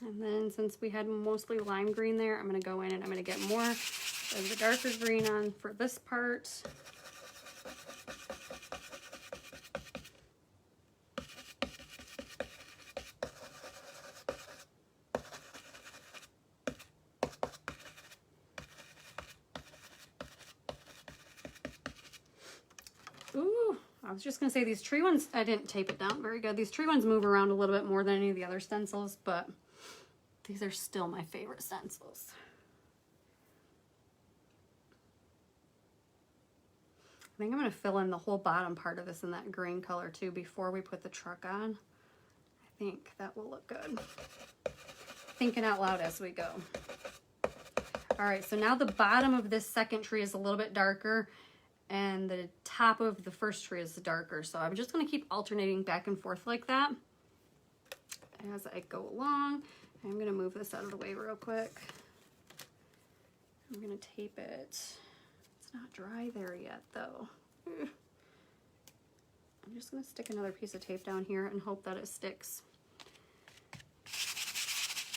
And then since we had mostly lime green there, I'm going to go in and I'm going to get more of the darker green on for this part. Ooh, I was just going to say these tree ones, I didn't tape it down very good. These tree ones move around a little bit more than any of the other stencils, but these are still my favorite stencils. I think I'm going to fill in the whole bottom part of this in that green color too before we put the truck on. I think that will look good. Thinking out loud as we go. All right, so now the bottom of this second tree is a little bit darker and the top of the first tree is darker. So I'm just going to keep alternating back and forth like that as I go along. I'm going to move this out of the way real quick. I'm going to tape it. It's not dry there yet though. I'm just going to stick another piece of tape down here and hope that it sticks.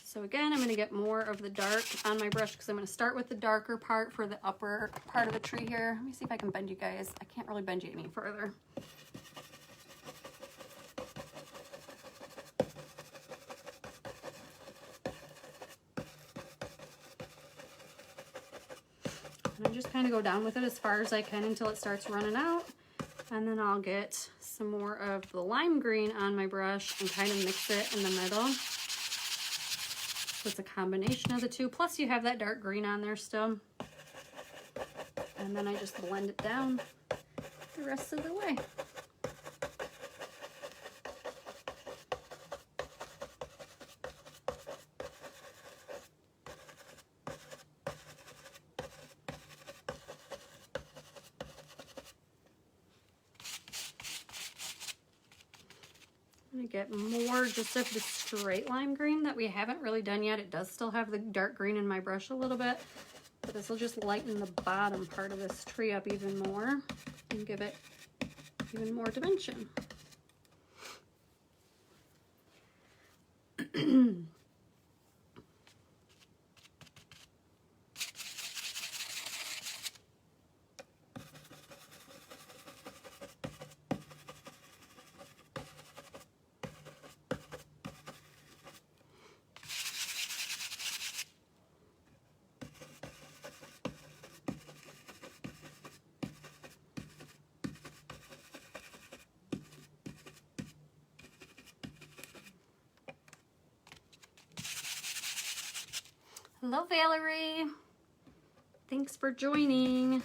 So again, I'm going to get more of the dark on my brush because I'm going to start with the darker part for the upper part of the tree here. Let me see if I can bend you guys. I can't really bend you any further. And I just kind of go down with it as far as I can until it starts running out. And then I'll get some more of the lime green on my brush and kind of mix it in the middle. So it's a combination of the two. Plus you have that dark green on there still. And then I just blend it down the rest of the way. I'm going to get more just of the straight lime green that we haven't really done yet. It does still have the dark green in my brush a little bit, but this will just lighten the bottom part of this tree up even more and give it even more dimension. Hello, Valerie. Thanks for joining.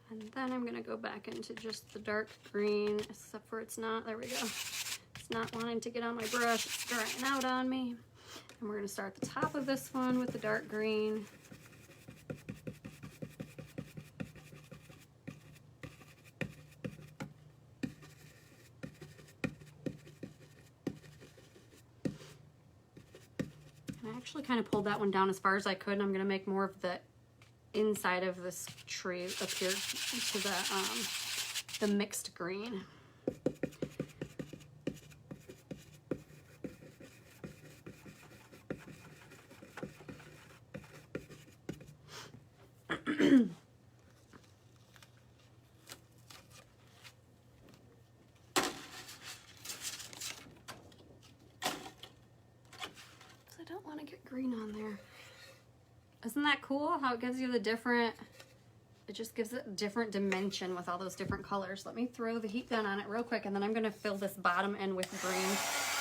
And then I'm going to go back into just the dark green, except for it's not, there we go. It's not wanting to get on my brush, it's drying out on me. And we're going to start at the top of this one with the dark green. I actually kind of pulled that one down as far as I could, and I'm going to make more of the inside of this tree appear to the mixed green. Green on there. Isn't that cool how it gives you the different, it just gives it different dimension with all those different colors. Let me throw the heat gun on it real quick, and then I'm going to fill this bottom end with green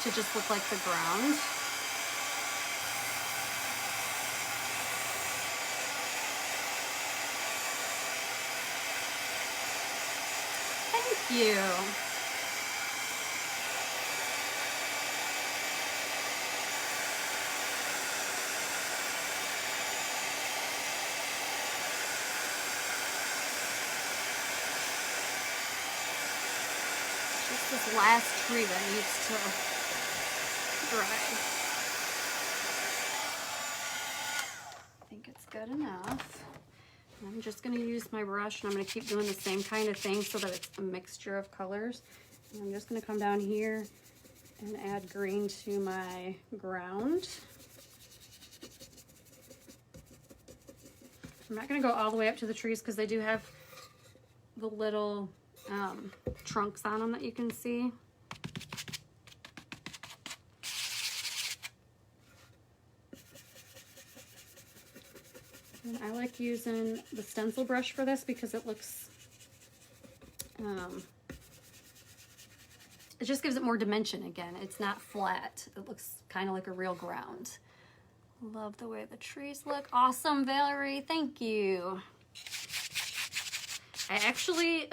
to just look like the ground. Thank you. this last tree that needs to dry. I think it's good enough. And I'm just going to use my brush, and I'm going to keep doing the same kind of thing so that it's a mixture of colors. And I'm just going to come down here and add green to my ground. I'm not going to go all the way up to the trees because they do have the little trunks on them that you can see. And I like using the stencil brush for this because it looks, it just gives it more dimension again. It's not flat. It looks kind of like a real ground. Love the way the trees look. Awesome, Valerie. Thank you. I actually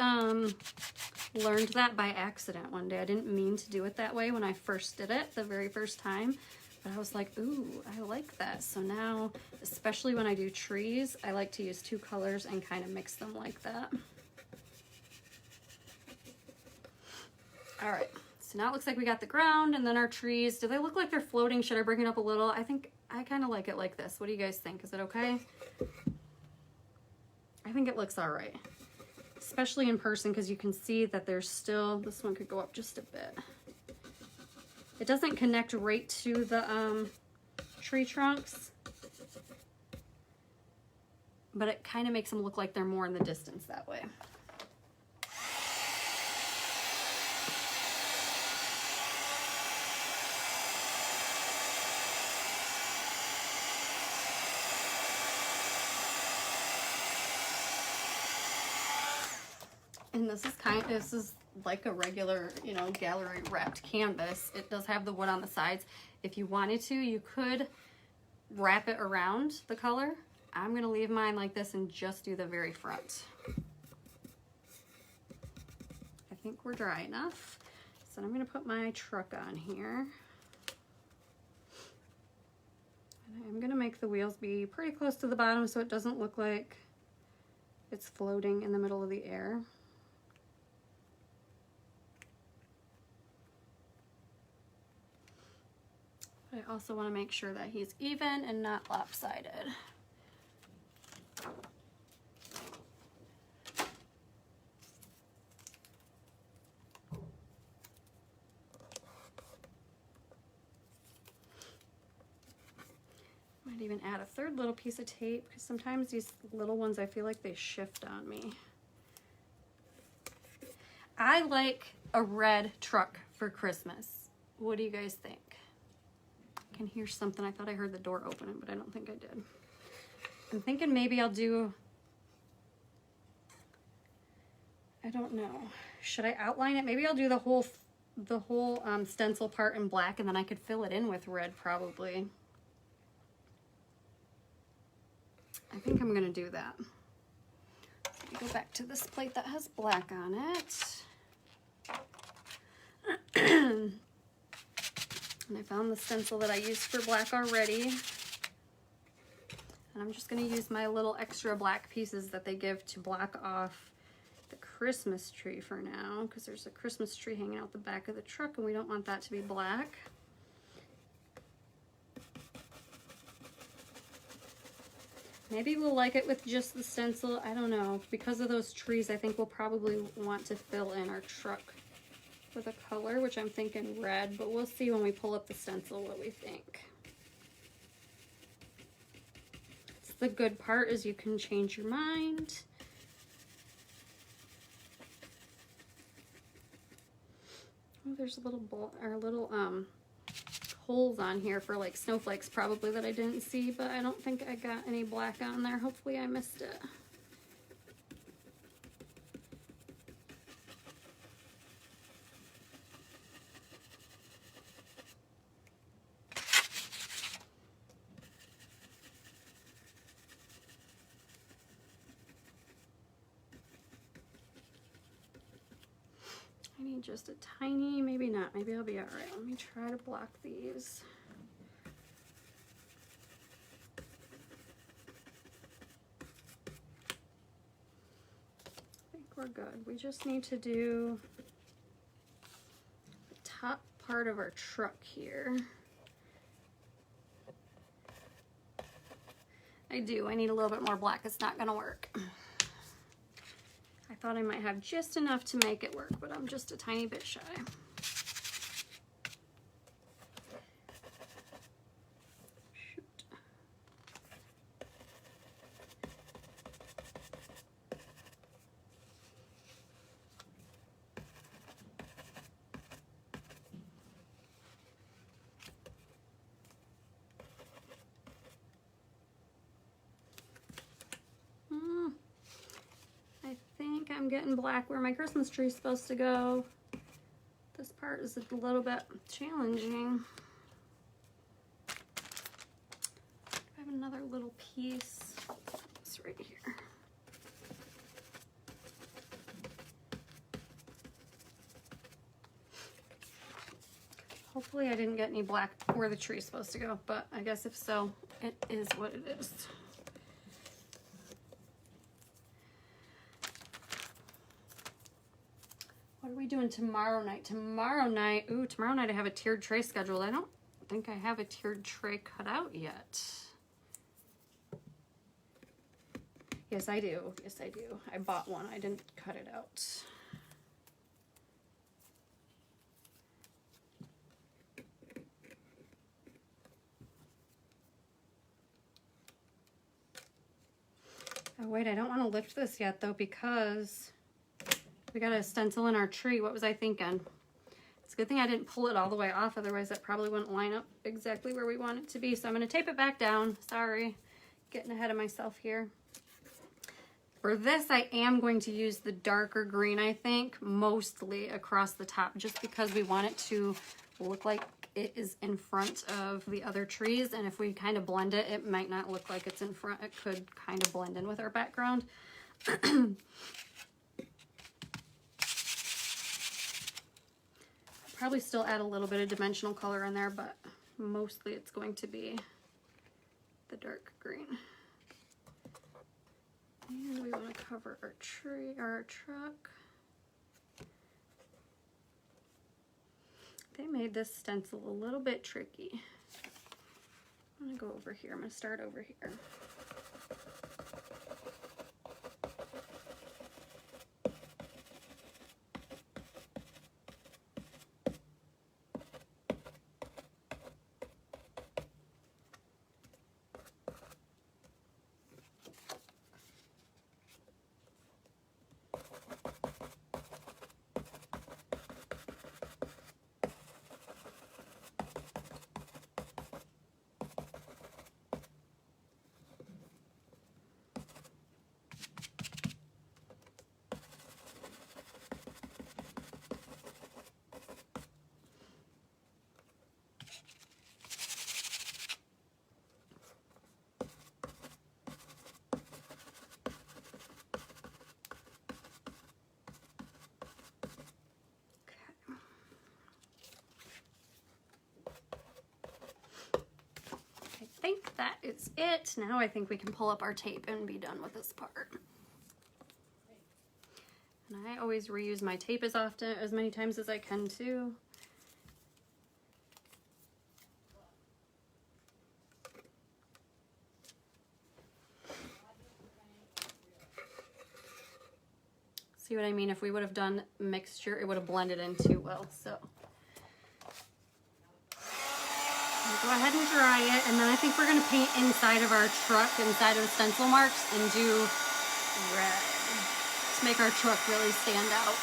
learned that by accident one day. I didn't mean to do it that way when I first did it the very first time. But I was like, ooh, I like that. So now, especially when I do trees, I like to use two colors and kind of mix them like that. All right, so now it looks like we got the ground and then our trees. Do they look like they're floating? Should I bring it up a little? I think I kind of like it like this. What do you guys think? Is it okay? I think it looks all right, especially in person because you can see that there's still, this one could go up just a bit. It doesn't connect right to the tree trunks, but it kind of makes them look like they're more in the distance that way. And this is like a regular, you know, gallery wrapped canvas. It does have the wood on the sides. If you wanted to, you could wrap it around the color. I'm gonna leave mine like this and just do the very front. I think we're dry enough. So I'm gonna put my truck on here. And I'm gonna make the wheels be pretty close to the bottom so it doesn't look like it's floating in the middle of the air. I also want to make sure that he's even and not lopsided. Might even add a third little piece of tape because sometimes these little ones I feel like they shift on me. I like a red truck for Christmas. What do you guys think? I can hear something. I thought I heard the door opening, but I don't think I did. I'm thinking maybe I'll do, I don't know. Should I outline it? Maybe I'll do the whole stencil part in black and then I could fill it in with red probably. I think I'm gonna do that. Let me go back to this plate that has black on it. And I found the stencil that I used for black already. And I'm just going to use my little extra black pieces that they give to block off the Christmas tree for now, because there's a Christmas tree hanging out the back of the truck and we don't want that to be black. Maybe we'll like it with just the stencil. I don't know. Because of those trees, I think we'll probably want to fill in our truck with a color, which I'm thinking red, but we'll see when we pull up the stencil what we think. It's the good part is you can change your mind. Oh, there's a little holes on here for like snowflakes probably that I didn't see, but I don't think I got any black on there. Hopefully I missed it. I need just a tiny, maybe not, maybe I'll be all right. Let me try to block these. I think we're good. We just need to do part of our truck here. I do. I need a little bit more black. It's not going to work. I thought I might have just enough to make it work, but I'm just a tiny bit shy. Shoot. I think I'm getting black where my Christmas tree is supposed to go. This part is a little bit challenging. I have another little piece. It's right here. Hopefully I didn't get any black where the tree is supposed to go, but I guess if so, it is what it is. What are we doing tomorrow night? Tomorrow night I have a tiered tray scheduled. I don't think I have a tiered tray cut out yet. Yes, I do. Yes, I do. I bought one. I didn't cut it out. Oh, wait, I don't want to lift this yet, though, because we got a stencil in our tree. What was I thinking? It's a good thing I didn't pull it all the way off. Otherwise, that probably wouldn't line up exactly where we want it to be. So I'm going to tape it back down. Sorry, getting ahead of myself here. For this, I am going to use the darker green, I think, mostly across the top, just because we want it to look like it is in front of the other trees. And if we kind of blend it, it might not look like it's in front. It could kind of blend in with our background. Probably still add a little bit of dimensional color in there, but mostly it's going to be the dark green. And we want to cover our tree or our truck. They made this stencil a little bit tricky. I'm going to go over here. I'm going to start over here. I think that is it. Now I think we can pull up our tape and be done with this part. And I always reuse my tape as many times as I can too. See what I mean? If we would have done mixture, it would have blended in too well. So go ahead and dry it, and then I think we're going to paint inside of our truck, inside of the stencil marks, and do red to make our truck really stand out.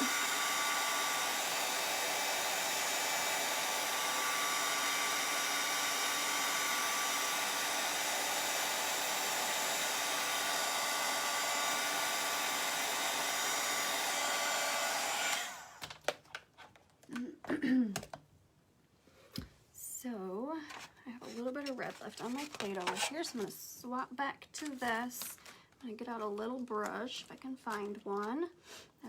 So I have a little bit of red left on my plate over here, so I'm going to swap back to this. I'm going to get out a little brush if I can find one.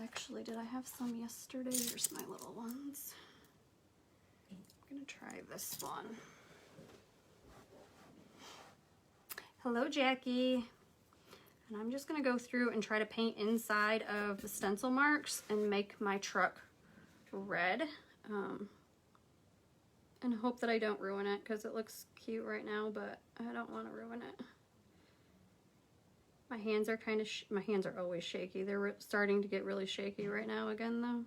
Actually, did I have some yesterday? Here's my little ones. I'm going to try this one. Hello, Jackie. And I'm just going to go through and try to paint inside of the stencil marks and make my truck red. and hope that I don't ruin it because it looks cute right now, but I don't want to ruin it. My hands are kind of, my hands are always shaky. They're starting to get really shaky right now again though.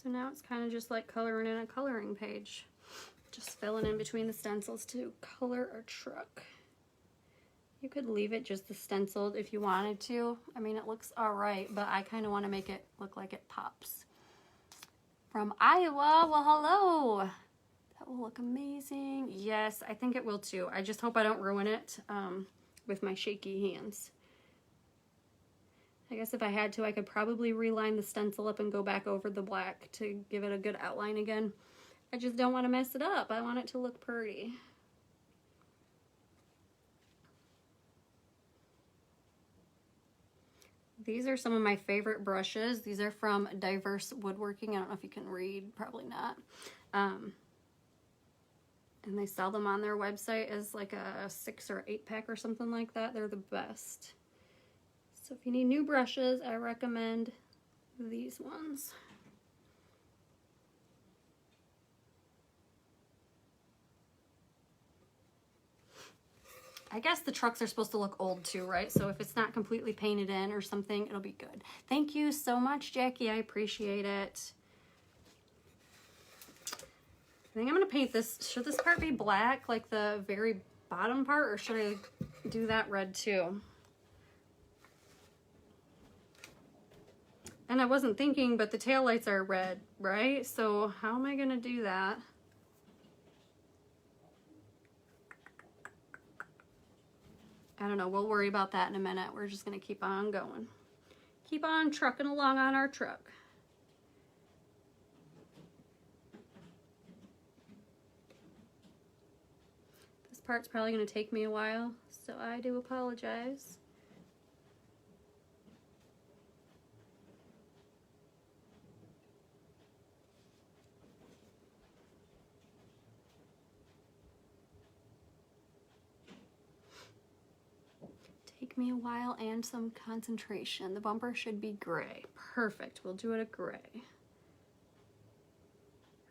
So now it's kind of just like coloring in a coloring page. Just filling in between the stencils to color our truck. You could leave it just the stenciled if you wanted to. I mean, it looks all right, but I kind of want to make it look like it pops. From Iowa, well, hello. That will look amazing. Yes, I think it will too. I just hope I don't ruin it with my shaky hands. I guess if I had to, I could probably reline the stencil up and go back over the black to give it a good outline again. I just don't want to mess it up. I want it to look pretty. These are some of my favorite brushes. These are from Diverse Woodworking. I don't know if you can read, probably not. And they sell them on their website as like a 6 or 8 pack or something like that. They're the best. So if you need new brushes, I recommend these ones. I guess the trucks are supposed to look old too, right? So if it's not completely painted in or something, it'll be good. Thank you so much, Jackie. I appreciate it. I think I'm going to paint this. Should this part be black, like the very bottom part, or should I do that red too? And I wasn't thinking, but the taillights are red, right? So how am I going to do that? I don't know. We'll worry about that in a minute. We're just going to keep on going. Keep on trucking along on our truck. This part's probably going to take me a while, so I do apologize. Take me a while and some concentration. The bumper should be gray. Perfect. We'll do it a gray.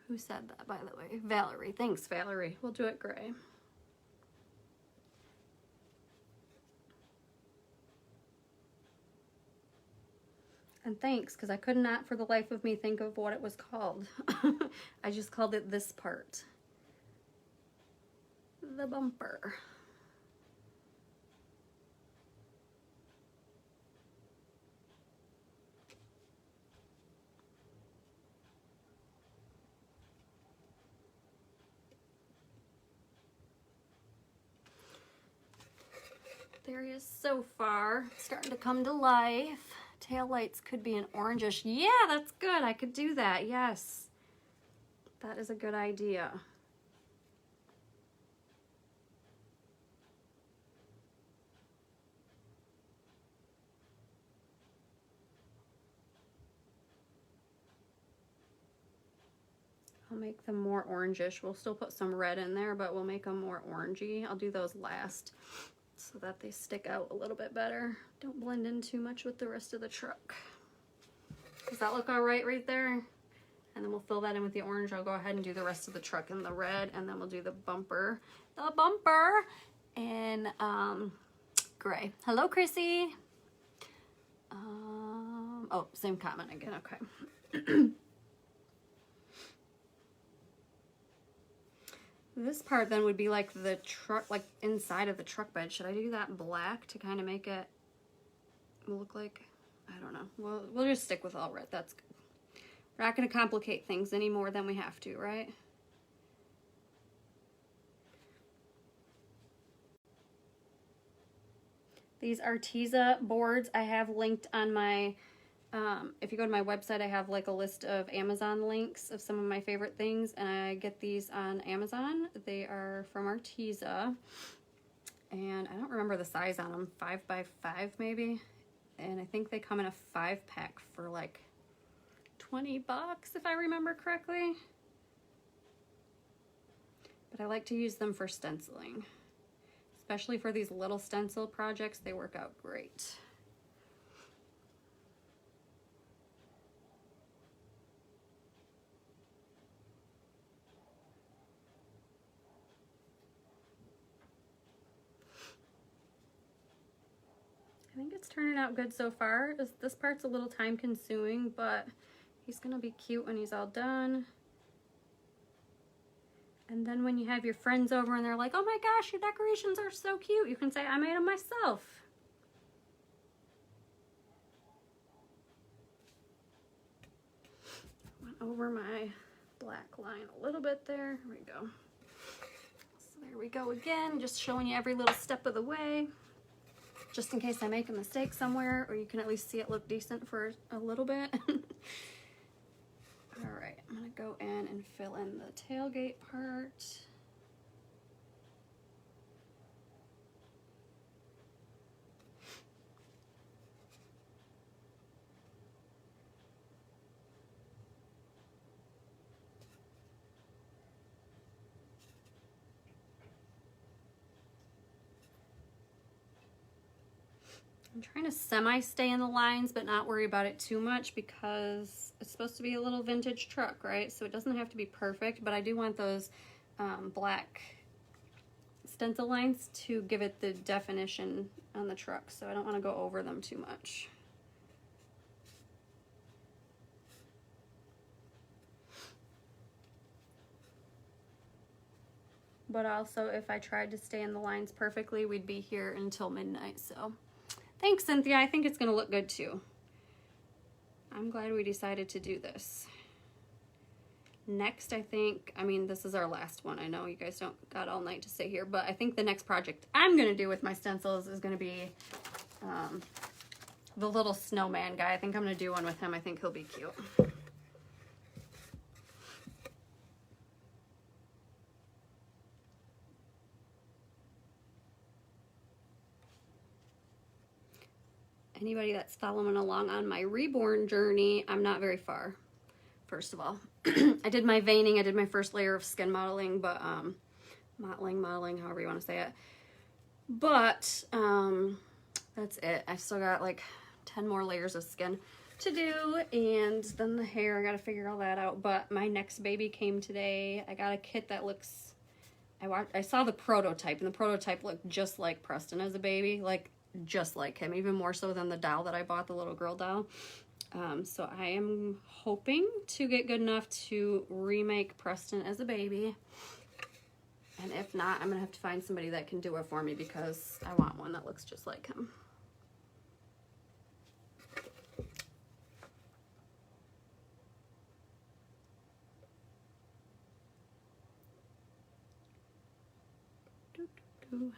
Who said that, by the way? Valerie. Thanks, Valerie. We'll do it gray. And thanks, because I could not for the life of me think of what it was called. I just called it this part. The bumper. There he is so far. It's starting to come to life. Taillights could be an orangish. Yeah, that's good. I could do that. Yes. That is a good idea. I'll make them more orangish. We'll still put some red in there, but we'll make them more orangey. I'll do those last so that they stick out a little bit better. Don't blend in too much with the rest of the truck. Does that look all right right there? And then we'll fill that in with the orange. I'll go ahead and do the rest of the truck in the red, and then we'll do the bumper in gray. Hello, Chrissy. Oh, same comment again. Okay. This part then would be like the truck, like inside of the truck bed. Should I do that black to kind of make it look like, I don't know. We'll just stick with all red. That's good. We're not going to complicate things any more than we have to, right? These Arteza boards I have linked on my, if you go to my website, I have like a list of Amazon links of some of my favorite things, and I get these on Amazon. They are from Arteza, and I don't remember the size on them, 5 by 5 maybe, and I think they come in a 5-pack for like $20 if I remember correctly. but I like to use them for stenciling. Especially for these little stencil projects, they work out great. I think it's turning out good so far. This part's a little time consuming, but he's gonna be cute when he's all done. And then when you have your friends over and they're like, oh my gosh, your decorations are so cute, you can say, I made them myself. Went over my black line a little bit there. Here we go. So there we go again, just showing you every little step of the way. Just in case I make a mistake somewhere, or you can at least see it look decent for a little bit. All right, I'm gonna go in and fill in the tailgate part. I'm trying to semi-stay in the lines, but not worry about it too much because it's supposed to be a little vintage truck, right? So it doesn't have to be perfect, but I do want those black stencil lines to give it the definition on the truck, so I don't want to go over them too much. But also, if I tried to stay in the lines perfectly, we'd be here until midnight, so... Thanks, Cynthia. I think it's going to look good, too. I'm glad we decided to do this. Next, I think, I mean, this is our last one. I know you guys don't got all night to stay here, but I think the next project I'm going to do with my stencils is going to be the little snowman guy. I think I'm going to do one with him. I think he'll be cute. Anybody that's following along on my reborn journey, I'm not very far, first of all. I did my veining, I did my first layer of skin modeling, but, modeling, however you want to say it. But, that's it. I've still got like 10 more layers of skin to do, and then the hair, I gotta figure all that out. But my next baby came today. I got a kit that looks, I saw the prototype, and the prototype looked just like Preston as a baby, like, just like him, even more so than the doll that I bought, the little girl doll. So I am hoping to get good enough to remake Preston as a baby. And if not, I'm gonna have to find somebody that can do it for me because I want one that looks just like him. Doo-doo-doo.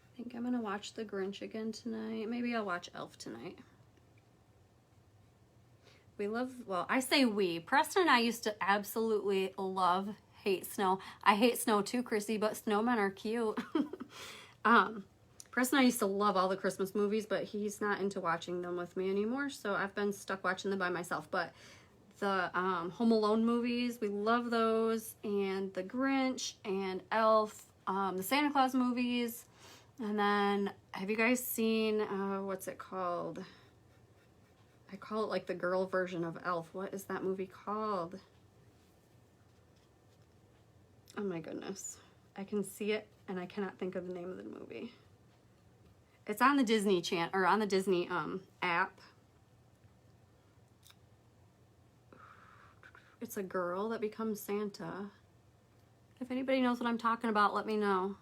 I think I'm gonna watch The Grinch again tonight. Maybe I'll watch Elf tonight. We love, well, I say we. Preston and I used to absolutely hate snow. I hate snow too, Chrissy, but snowmen are cute. Preston and I used to love all the Christmas movies, but he's not into watching them with me anymore, so I've been stuck watching them by myself. But the Home Alone movies, we love those, and The Grinch and Elf, the Santa Claus movies. And then, have you guys seen, what's it called? I call it like the girl version of Elf. What is that movie called? Oh my goodness. I can see it and I cannot think of the name of the movie. It's on the Disney channel, or on the Disney app. It's a girl that becomes Santa. If anybody knows what I'm talking about, let me know.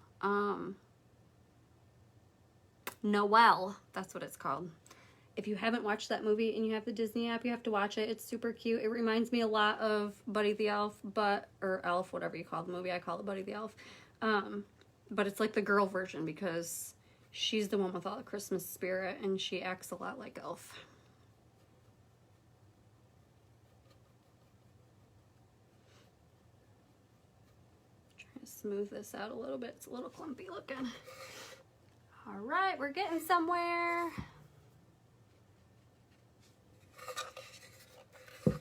Noelle, that's what it's called. If you haven't watched that movie and you have the Disney app, you have to watch it. It's super cute. It reminds me a lot of Buddy the Elf, or Elf, whatever you call the movie. I call it Buddy the Elf. But it's like the girl version because she's the one with all the Christmas spirit and she acts a lot like Elf. smooth this out a little bit. It's a little clumpy looking. All right, we're getting somewhere. I'm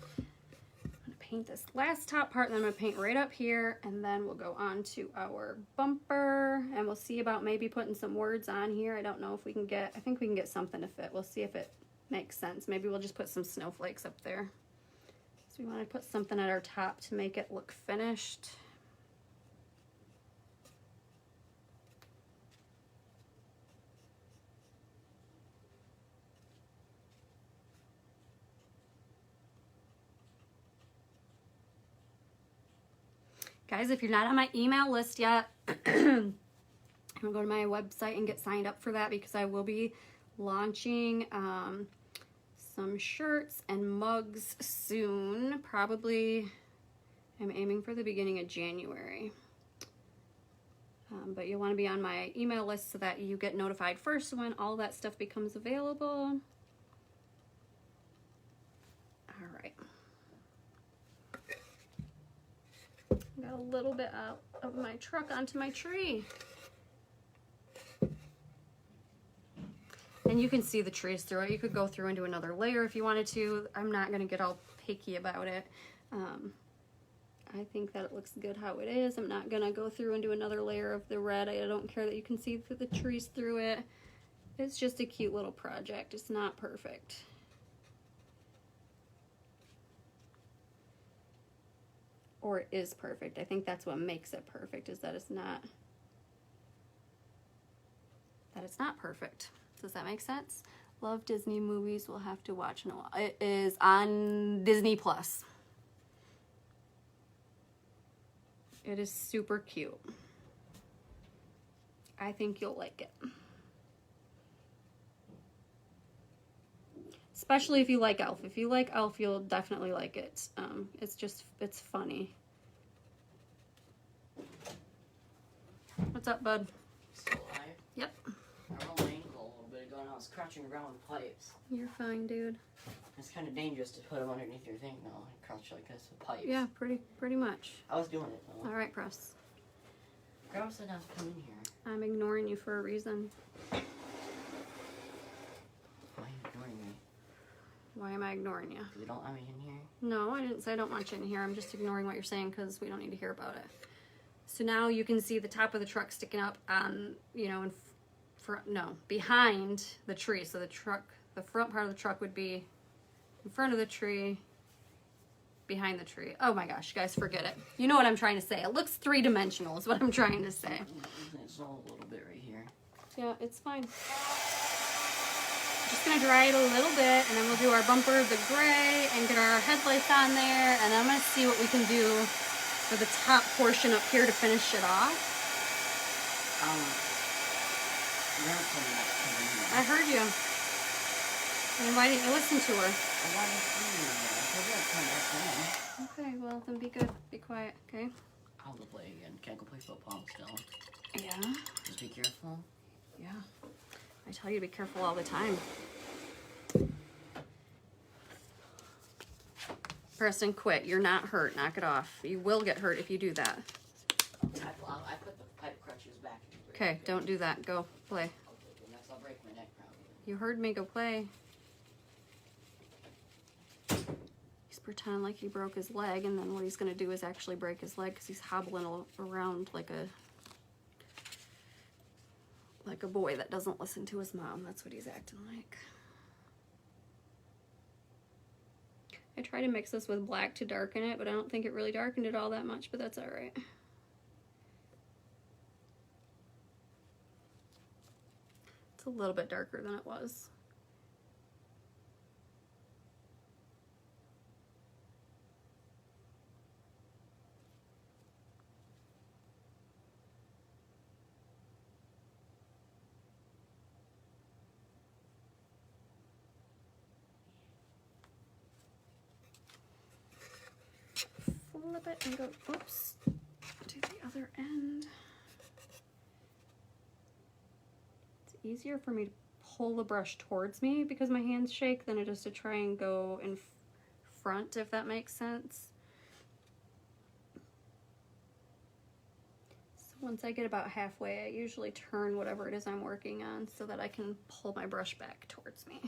gonna paint this last top part, and then I'm gonna paint right up here, and then we'll go on to our bumper, and we'll see about maybe putting some words on here. I don't know if we can get, I think we can get something to fit. We'll see if it makes sense. Maybe we'll just put some snowflakes up there. So we want to put something at our top to make it look finished. Guys, if you're not on my email list yet, I'm gonna go to my website and get signed up for that, because I will be launching some shirts and mugs soon. Probably, I'm aiming for the beginning of January. But you'll want to be on my email list so that you get notified first when all that stuff becomes available. All right. Got a little bit out of my truck onto my tree. And you can see the trees through it. You could go through and do another layer if you wanted to. I'm not going to get all picky about it. I think that it looks good how it is. I'm not going to go through and do another layer of the red. I don't care that you can see through the trees through it. It's just a cute little project. It's not perfect. Or it is perfect. I think that's what makes it perfect, is that it's not perfect. Does that make sense? Love Disney movies. We'll have to watch in a while. It is on Disney Plus. It is super cute. I think you'll like it. Especially if you like Elf. If you like Elf, you'll definitely like it. It's funny. What's up, bud? Still alive? Yep. I rolled my ankle a little bit ago and I was crouching around with pipes. You're fine, dude. It's kind of dangerous to put them underneath your thing, though, and crouch like this with pipes. Yeah, pretty much. I was doing it, though. All right, Press. Grandma said not to come in here. I'm ignoring you for a reason. Why are you ignoring me? Why am I ignoring you? Because you don't want me in here? No, I didn't say I don't want you in here. I'm just ignoring what you're saying because we don't need to hear about it. So now you can see the top of the truck sticking up on, you know, behind the tree. So the front part of the truck would be in front of the tree, behind the tree. Oh my gosh, guys, forget it. You know what I'm trying to say. It looks three-dimensional is what I'm trying to say. It's all a little bit right here. Yeah, it's fine. Just gonna dry it a little bit, and then we'll do our bumper of the gray and get our headlights on there, and then I'm gonna see what we can do for the top portion up here to finish it off. I heard you. And why didn't you listen to her? Okay, well then be good. Be quiet, okay? I'll go play again. Can't go play football still. Yeah? Just be careful. Yeah. I tell you to be careful all the time. Preston, quit. You're not hurt. Knock it off. You will get hurt if you do that. I put the pipe crutches back. Okay, don't do that. Go play. I'll break my neck probably. You heard me. Go play. He's pretending like he broke his leg, and then what he's going to do is actually break his leg because he's hobbling around like a boy that doesn't listen to his mom. That's what he's acting like. I tried to mix this with black to darken it, but I don't think it really darkened it all that much, but that's all right. It's a little bit darker than it was. Flip it and go, oops, to the other end. It's easier for me to pull the brush towards me because my hands shake than it is to try and go in front, if that makes sense. Once I get about halfway, I usually turn whatever it is I'm working on so that I can pull my brush back towards me.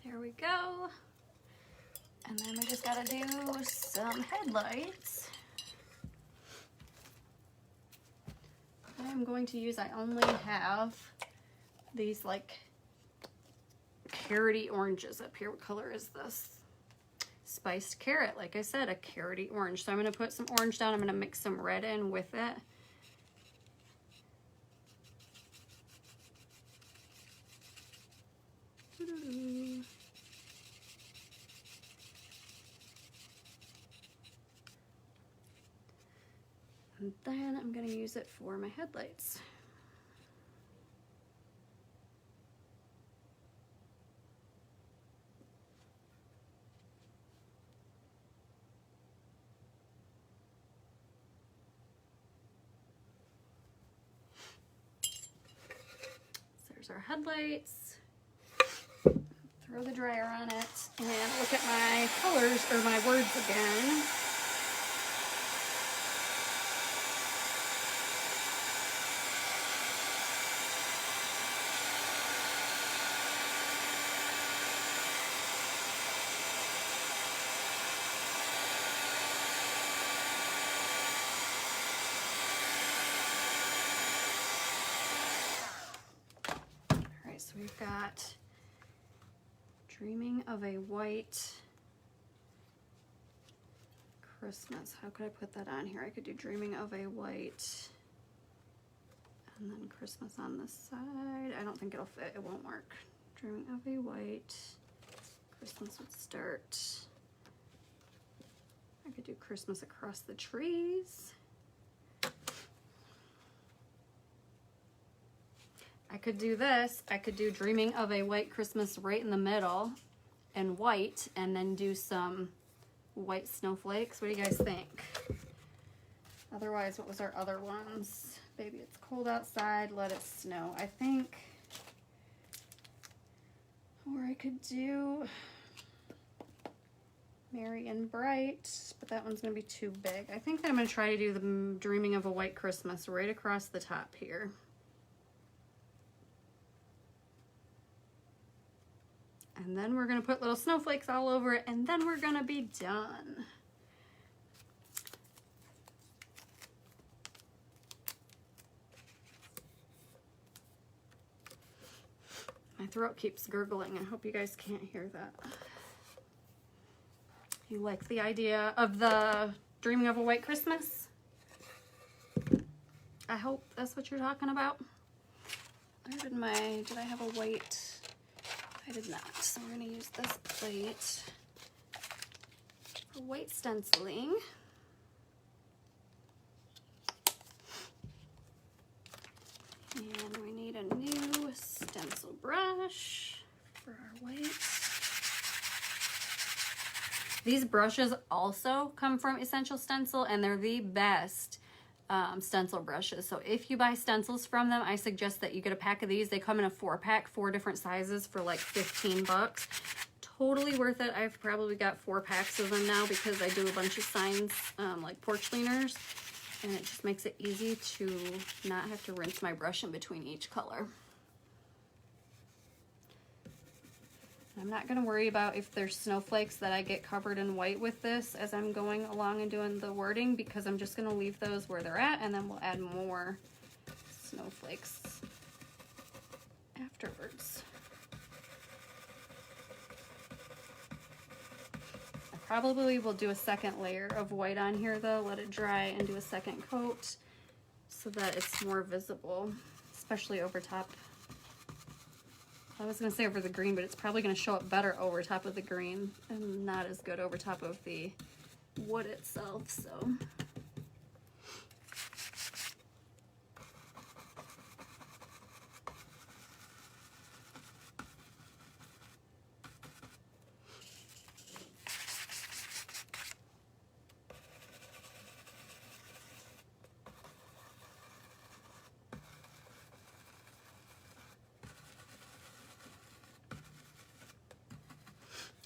There we go. And then we just gotta do some headlights. I'm going to use, I only have these like carroty oranges up here. What color is this? Spiced carrot, like I said, a carroty orange. So I'm gonna put some orange down. I'm gonna mix some red in with it. And then I'm going to use it for my headlights. So there's our headlights. Throw the dryer on it and look at my colors or my words again. So we've got Dreaming of a White Christmas. How could I put that on here? I could do Dreaming of a White and then Christmas on this side. I don't think it'll fit. It won't work. Dreaming of a White Christmas would start. I could do Christmas across the trees. I could do this. I could do Dreaming of a White Christmas right in the middle and white, and then do some white snowflakes. What do you guys think? Otherwise, what was our other ones? Baby, it's cold outside, let it snow. I think, or I could do Merry and Bright, but that one's gonna be too big. I think that I'm gonna try to do the Dreaming of a White Christmas right across the top here. And then we're gonna put little snowflakes all over it, and then we're gonna be done. My throat keeps gurgling. I hope you guys can't hear that. You like the idea of the Dreaming of a White Christmas? I hope that's what you're talking about. Where did did I have a white? I did not. So we're gonna use this plate for white stenciling. And we need a new stencil brush for our whites. These brushes also come from Essential Stencil, and they're the best stencil brushes. So if you buy stencils from them, I suggest that you get a pack of these. They come in a 4-pack, 4 different sizes for like 15 bucks. Totally worth it. I've probably got 4 packs of them now because I do a bunch of signs, like porch cleaners, and it just makes it easy to not have to rinse my brush in between each color. I'm not going to worry about if there's snowflakes that I get covered in white with this as I'm going along and doing the wording, because I'm just going to leave those where they're at, and then we'll add more snowflakes afterwards. I probably will do a second layer of white on here though, let it dry and do a second coat so that it's more visible, especially over top. I was going to say over the green, but it's probably going to show up better over top of the green and not as good over top of the wood itself, so.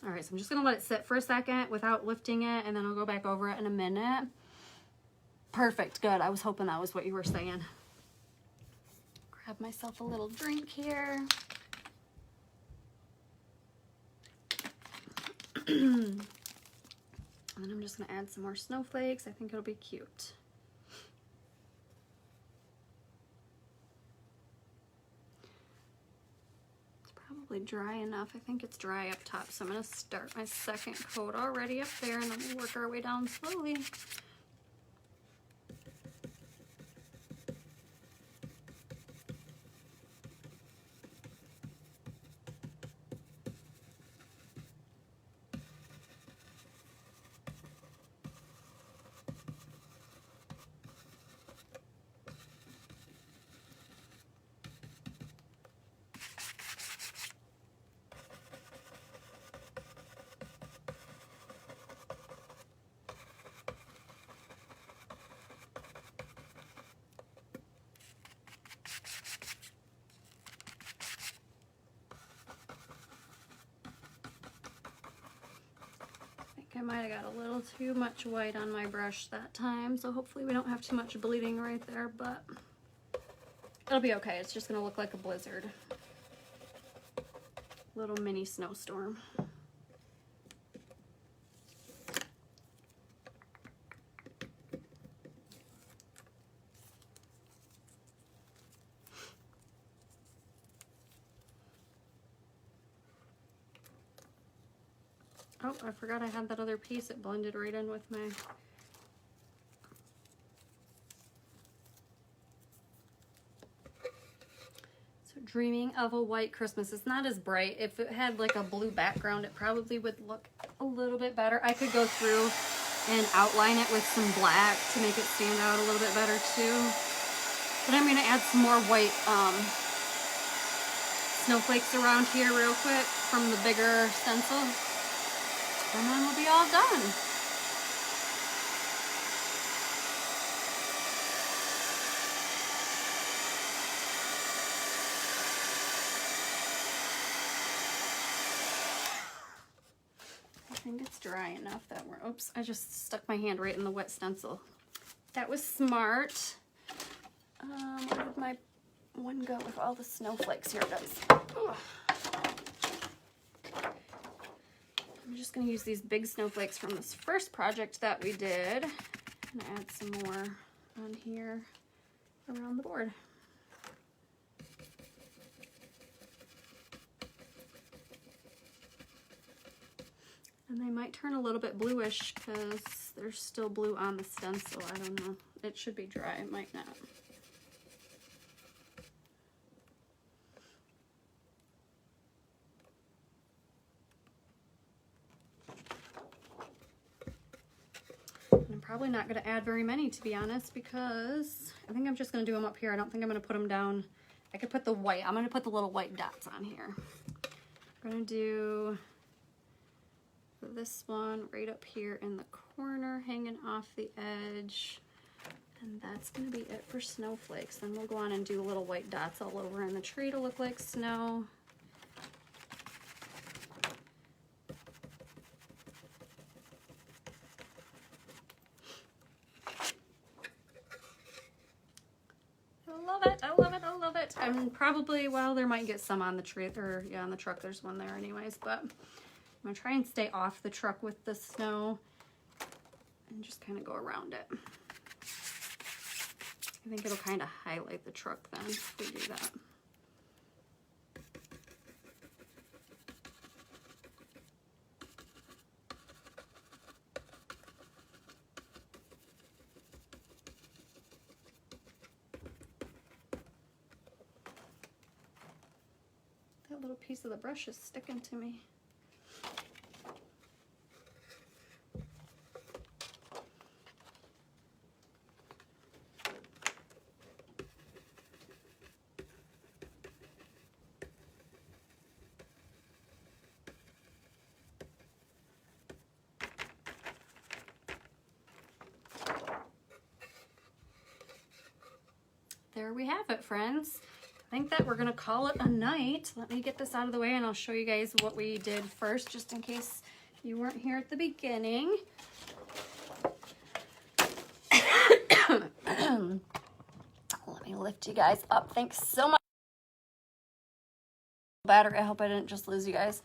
All right, so I'm just gonna let it sit for a second without lifting it, and then I'll go back over it in a minute. Perfect, good. I was hoping that was what you were saying. Grab myself a little drink here. And then I'm just gonna add some more snowflakes. I think it'll be cute. It's probably dry enough. I think it's dry up top, so I'm gonna start my second coat already up there, and then we'll work our way down slowly. I might have got a little too much white on my brush that time, so hopefully we don't have too much bleeding right there, but it'll be okay. It's just gonna look like a blizzard. Little mini snowstorm. Oh, I forgot I had that other piece. It blended right in with my... So Dreaming of a White Christmas. It's not as bright. If it had like a blue background, it probably would look a little bit better. I could go through and outline it with some black to make it stand out a little bit better too. But I'm going to add some more white snowflakes around here real quick from the bigger stencil. And then we'll be all done. I think it's dry enough that we're, oops, I just stuck my hand right in the wet stencil. That was smart. Where did my one go with all the snowflakes? Here it is. Ugh. I'm just going to use these big snowflakes from this first project that we did and add some more on here around the board. And they might turn a little bit bluish because there's still blue on the stencil. I don't know. It should be dry. It might not. I'm probably not going to add very many, to be honest, because I think I'm just going to do them up here. I don't think I'm going to put them down. I could put the white. I'm going to put the little white dots on here. I'm going to do this one right up here in the corner, hanging off the edge. And that's going to be it for snowflakes. Then we'll go on and do little white dots all over in the tree to look like snow. And probably, well, there might get some on the tree, or yeah, on the truck. There's one there anyways, but I'm gonna try and stay off the truck with the snow and just kind of go around it. I think it'll kind of highlight the truck then if we do that. Little piece of the brush is sticking to me. There we have it, friends. think that we're going to call it a night. Let me get this out of the way and I'll show you guys what we did first, just in case you weren't here at the beginning. Let me lift you guys up. Thanks so much. Battery. I hope I didn't just lose you guys.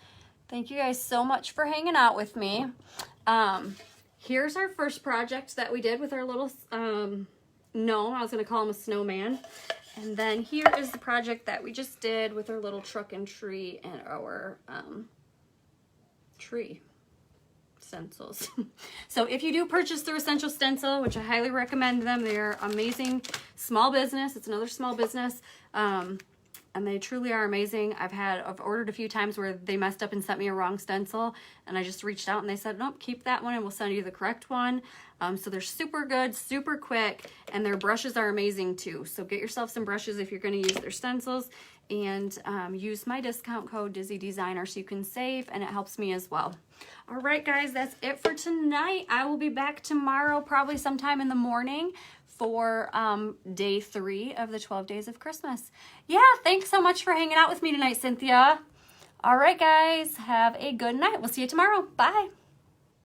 Thank you guys so much for hanging out with me. Here's our first project that we did with our little gnome. I was going to call him a snowman. And then here is the project that we just did with our little truck and tree and our tree stencils. So if you do purchase through Essential Stencil, which I highly recommend them, they're amazing small business. It's another small business. And they truly are amazing. I've ordered a few times where they messed up and sent me a wrong stencil, and I just reached out and they said, nope, keep that one and we'll send you the correct one. So they're super good, super quick, and their brushes are amazing too. So get yourself some brushes if you're going to use their stencils, and use my discount code Dizzy Designer so you can save, and it helps me as well. All right, guys, that's it for tonight. I will be back tomorrow, probably sometime in the morning, for day 3 of the 12 days of Christmas. Yeah, thanks so much for hanging out with me tonight, Cynthia. All right, guys, have a good night. We'll see you tomorrow. Bye.